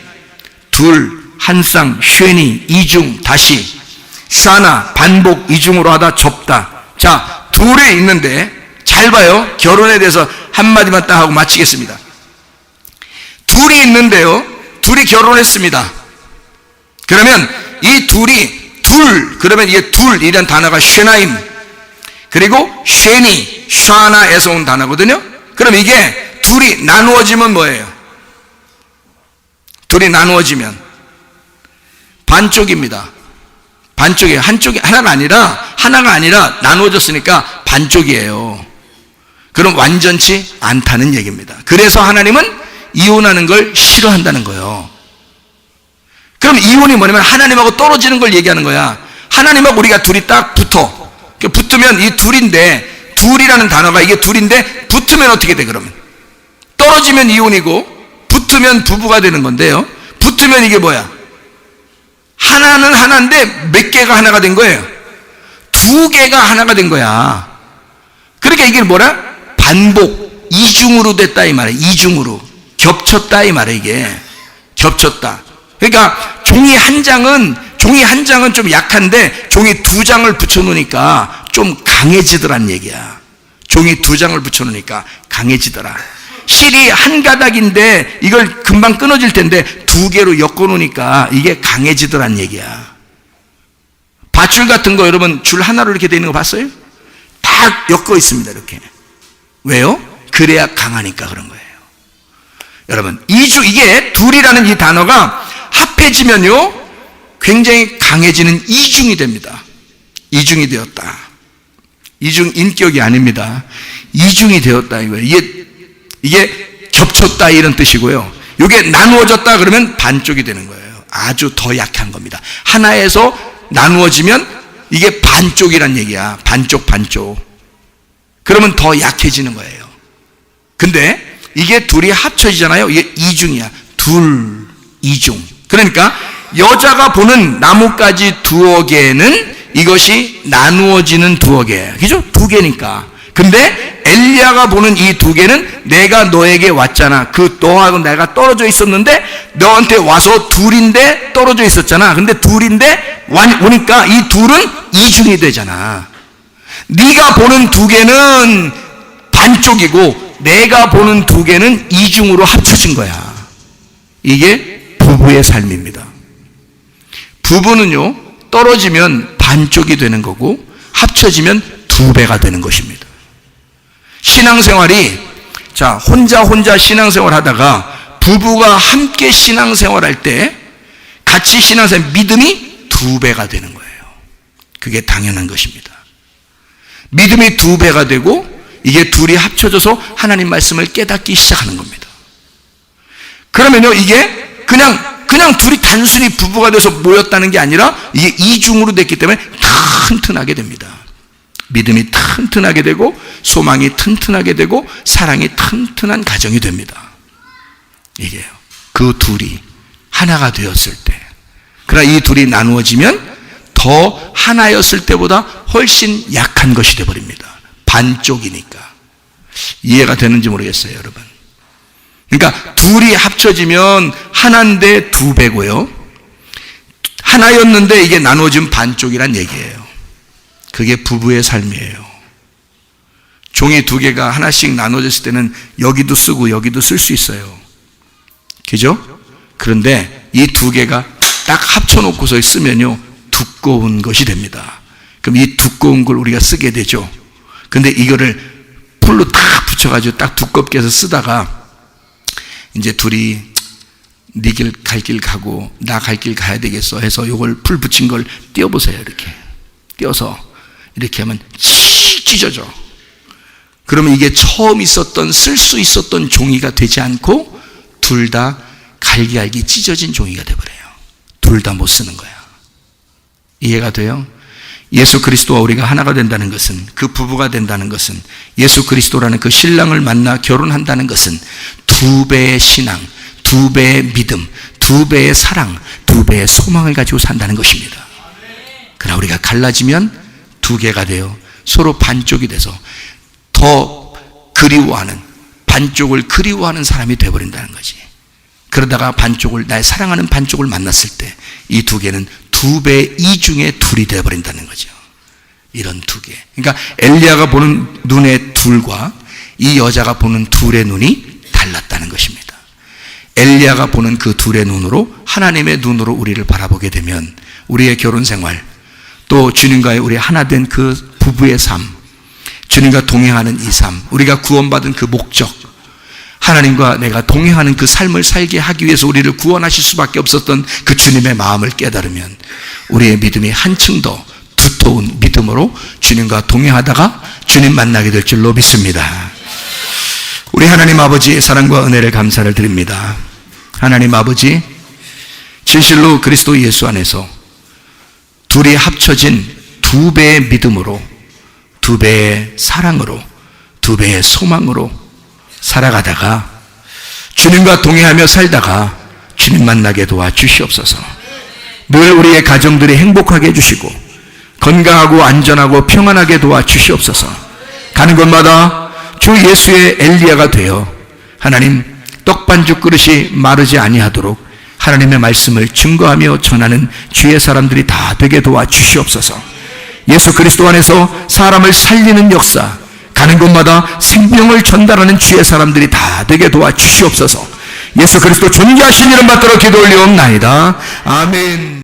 둘, 한쌍, 쉐니, 이중, 다시, 사나, 반복, 이중으로 하다, 접다. 자, 둘이 있는데 잘 봐요. 결혼에 대해서 한마디만 딱 하고 마치겠습니다. 둘이 있는데요, 둘이 결혼했습니다. 그러면 이 그러면 이게 둘이라는 단어가 쉐나임, 그리고 쉐니, 샤나에서 온 단어거든요. 그럼 이게 둘이 나누어지면 뭐예요? 둘이 나누어지면 반쪽입니다. 반쪽이에요. 하나가 아니라 나누어졌으니까 반쪽이에요. 그럼 완전치 않다는 얘기입니다. 그래서 하나님은 이혼하는 걸 싫어한다는 거예요. 그럼 이혼이 뭐냐면 하나님하고 떨어지는 걸 얘기하는 거야. 하나님하고 우리가 둘이 딱 붙으면 이 둘인데, 둘이라는 단어가 이게 둘인데 붙으면 어떻게 돼? 그러면 떨어지면 이혼이고 붙으면 부부가 되는 건데요, 붙으면 이게 뭐야? 하나는 하나인데 몇 개가 하나가 된 거예요? 2개가 하나가 된 거야. 그러니까 이게 뭐라? 반복, 이중으로 됐다 이 말이에요. 이중으로 겹쳤다 이 말이에요. 이게 겹쳤다. 그러니까 종이 한 장은 좀 약한데 종이 2장을 붙여놓으니까 좀 강해지더란 얘기야. 종이 2장을 붙여놓으니까 강해지더라. 실이 한 가닥인데 이걸 금방 끊어질 텐데 2개로 엮어놓으니까 이게 강해지더란 얘기야. 밧줄 같은 거 여러분 줄 하나로 이렇게 되어 있는 거 봤어요? 딱 엮어 있습니다. 이렇게. 왜요? 그래야 강하니까 그런 거예요. 여러분, 이게 둘이라는 이 단어가 합해지면요 굉장히 강해지는 이중이 됩니다. 이중이 되었다. 이중 인격이 아닙니다. 이중이 되었다 이거예요. 이게 겹쳤다 이런 뜻이고요. 이게 나누어졌다 그러면 반쪽이 되는 거예요. 아주 더 약한 겁니다. 하나에서 나누어지면 이게 반쪽이란 얘기야. 반쪽. 그러면 더 약해지는 거예요. 근데 이게 둘이 합쳐지잖아요. 이게 이중이야. 둘, 이중. 그러니까 여자가 보는 나뭇가지 두어 개는 이것이 나누어지는 두어 개. 그죠? 두 개니까. 근데 엘리야가 보는 이 두 개는 내가 너에게 왔잖아. 그 너하고 내가 떨어져 있었는데 너한테 와서 둘인데 떨어져 있었잖아. 근데 둘인데 오니까 이 둘은 이중이 되잖아. 네가 보는 두 개는 반쪽이고 내가 보는 두 개는 이중으로 합쳐진 거야. 이게 부부의 삶입니다. 부부는요, 떨어지면 반쪽이 되는 거고 합쳐지면 두 배가 되는 것입니다. 신앙생활이, 자, 혼자 신앙생활 하다가 부부가 함께 신앙생활 할 때 같이 신앙생활, 믿음이 두 배가 되는 거예요. 그게 당연한 것입니다. 믿음이 두 배가 되고 이게 둘이 합쳐져서 하나님 말씀을 깨닫기 시작하는 겁니다. 그러면요, 이게 그냥 둘이 단순히 부부가 돼서 모였다는 게 아니라 이게 이중으로 됐기 때문에 튼튼하게 됩니다. 믿음이 튼튼하게 되고 소망이 튼튼하게 되고 사랑이 튼튼한 가정이 됩니다. 이게요. 그 둘이 하나가 되었을 때, 그러나 이 둘이 나누어지면 더 하나였을 때보다 훨씬 약한 것이 되어버립니다. 반쪽이니까. 이해가 되는지 모르겠어요, 여러분. 그러니까 둘이 합쳐지면 하나인데 두 배고요. 하나였는데 이게 나누어지면 반쪽이란 얘기예요. 그게 부부의 삶이에요. 종이 두 개가 하나씩 나눠졌을 때는 여기도 쓰고 여기도 쓸 수 있어요. 그죠? 그런데 이 두 개가 딱 합쳐놓고서 쓰면요, 두꺼운 것이 됩니다. 그럼 이 두꺼운 걸 우리가 쓰게 되죠. 근데 이거를 풀로 딱 붙여가지고 딱 두껍게 해서 쓰다가 이제 둘이 네 길 갈 길 가고 나 갈 길 가야 되겠어 해서 이걸 풀 붙인 걸 띄워보세요. 이렇게 띄워서 이렇게 하면 찢어져. 그러면 이게 처음 있었던, 쓸 수 있었던 종이가 되지 않고 둘 다 갈기갈기 찢어진 종이가 되어버려요. 둘 다 못 쓰는 거야. 이해가 돼요? 예수 그리스도와 우리가 하나가 된다는 것은, 그 부부가 된다는 것은, 예수 그리스도라는 그 신랑을 만나 결혼한다는 것은 두 배의 신앙, 두 배의 믿음, 두 배의 사랑, 두 배의 소망을 가지고 산다는 것입니다. 그러나 우리가 갈라지면 두 개가 되어 서로 반쪽이 돼서 더 그리워하는, 반쪽을 그리워하는 사람이 되어버린다는 거지. 그러다가 반쪽을, 나의 사랑하는 반쪽을 만났을 때 이 두 개는 두 배 이중의 둘이 되어버린다는 거죠. 이런 두 개. 그러니까 엘리야가 보는 눈의 둘과 이 여자가 보는 둘의 눈이 달랐다는 것입니다. 엘리야가 보는 그 둘의 눈으로, 하나님의 눈으로 우리를 바라보게 되면 우리의 결혼 생활, 또 주님과의 우리 하나 된 그 부부의 삶, 주님과 동행하는 이 삶, 우리가 구원받은 그 목적, 하나님과 내가 동행하는 그 삶을 살게 하기 위해서 우리를 구원하실 수밖에 없었던 그 주님의 마음을 깨달으면 우리의 믿음이 한층 더 두터운 믿음으로 주님과 동행하다가 주님 만나게 될 줄로 믿습니다. 우리 하나님 아버지의 사랑과 은혜를 감사를 드립니다. 하나님 아버지, 진실로 그리스도 예수 안에서 둘이 합쳐진 두 배의 믿음으로, 두 배의 사랑으로, 두 배의 소망으로 살아가다가 주님과 동행하며 살다가 주님 만나게 도와주시옵소서. 늘 우리의 가정들이 행복하게 해주시고 건강하고 안전하고 평안하게 도와주시옵소서. 가는 곳마다 주 예수의 엘리야가 되어 하나님 떡반죽 그릇이 마르지 아니하도록 하나님의 말씀을 증거하며 전하는 주의 사람들이 다 되게 도와주시옵소서. 예수 그리스도 안에서 사람을 살리는 역사, 가는 곳마다 생명을 전달하는 주의 사람들이 다 되게 도와주시옵소서. 예수 그리스도 존귀하신 이름 받들어 기도 올리옵나이다. 아멘.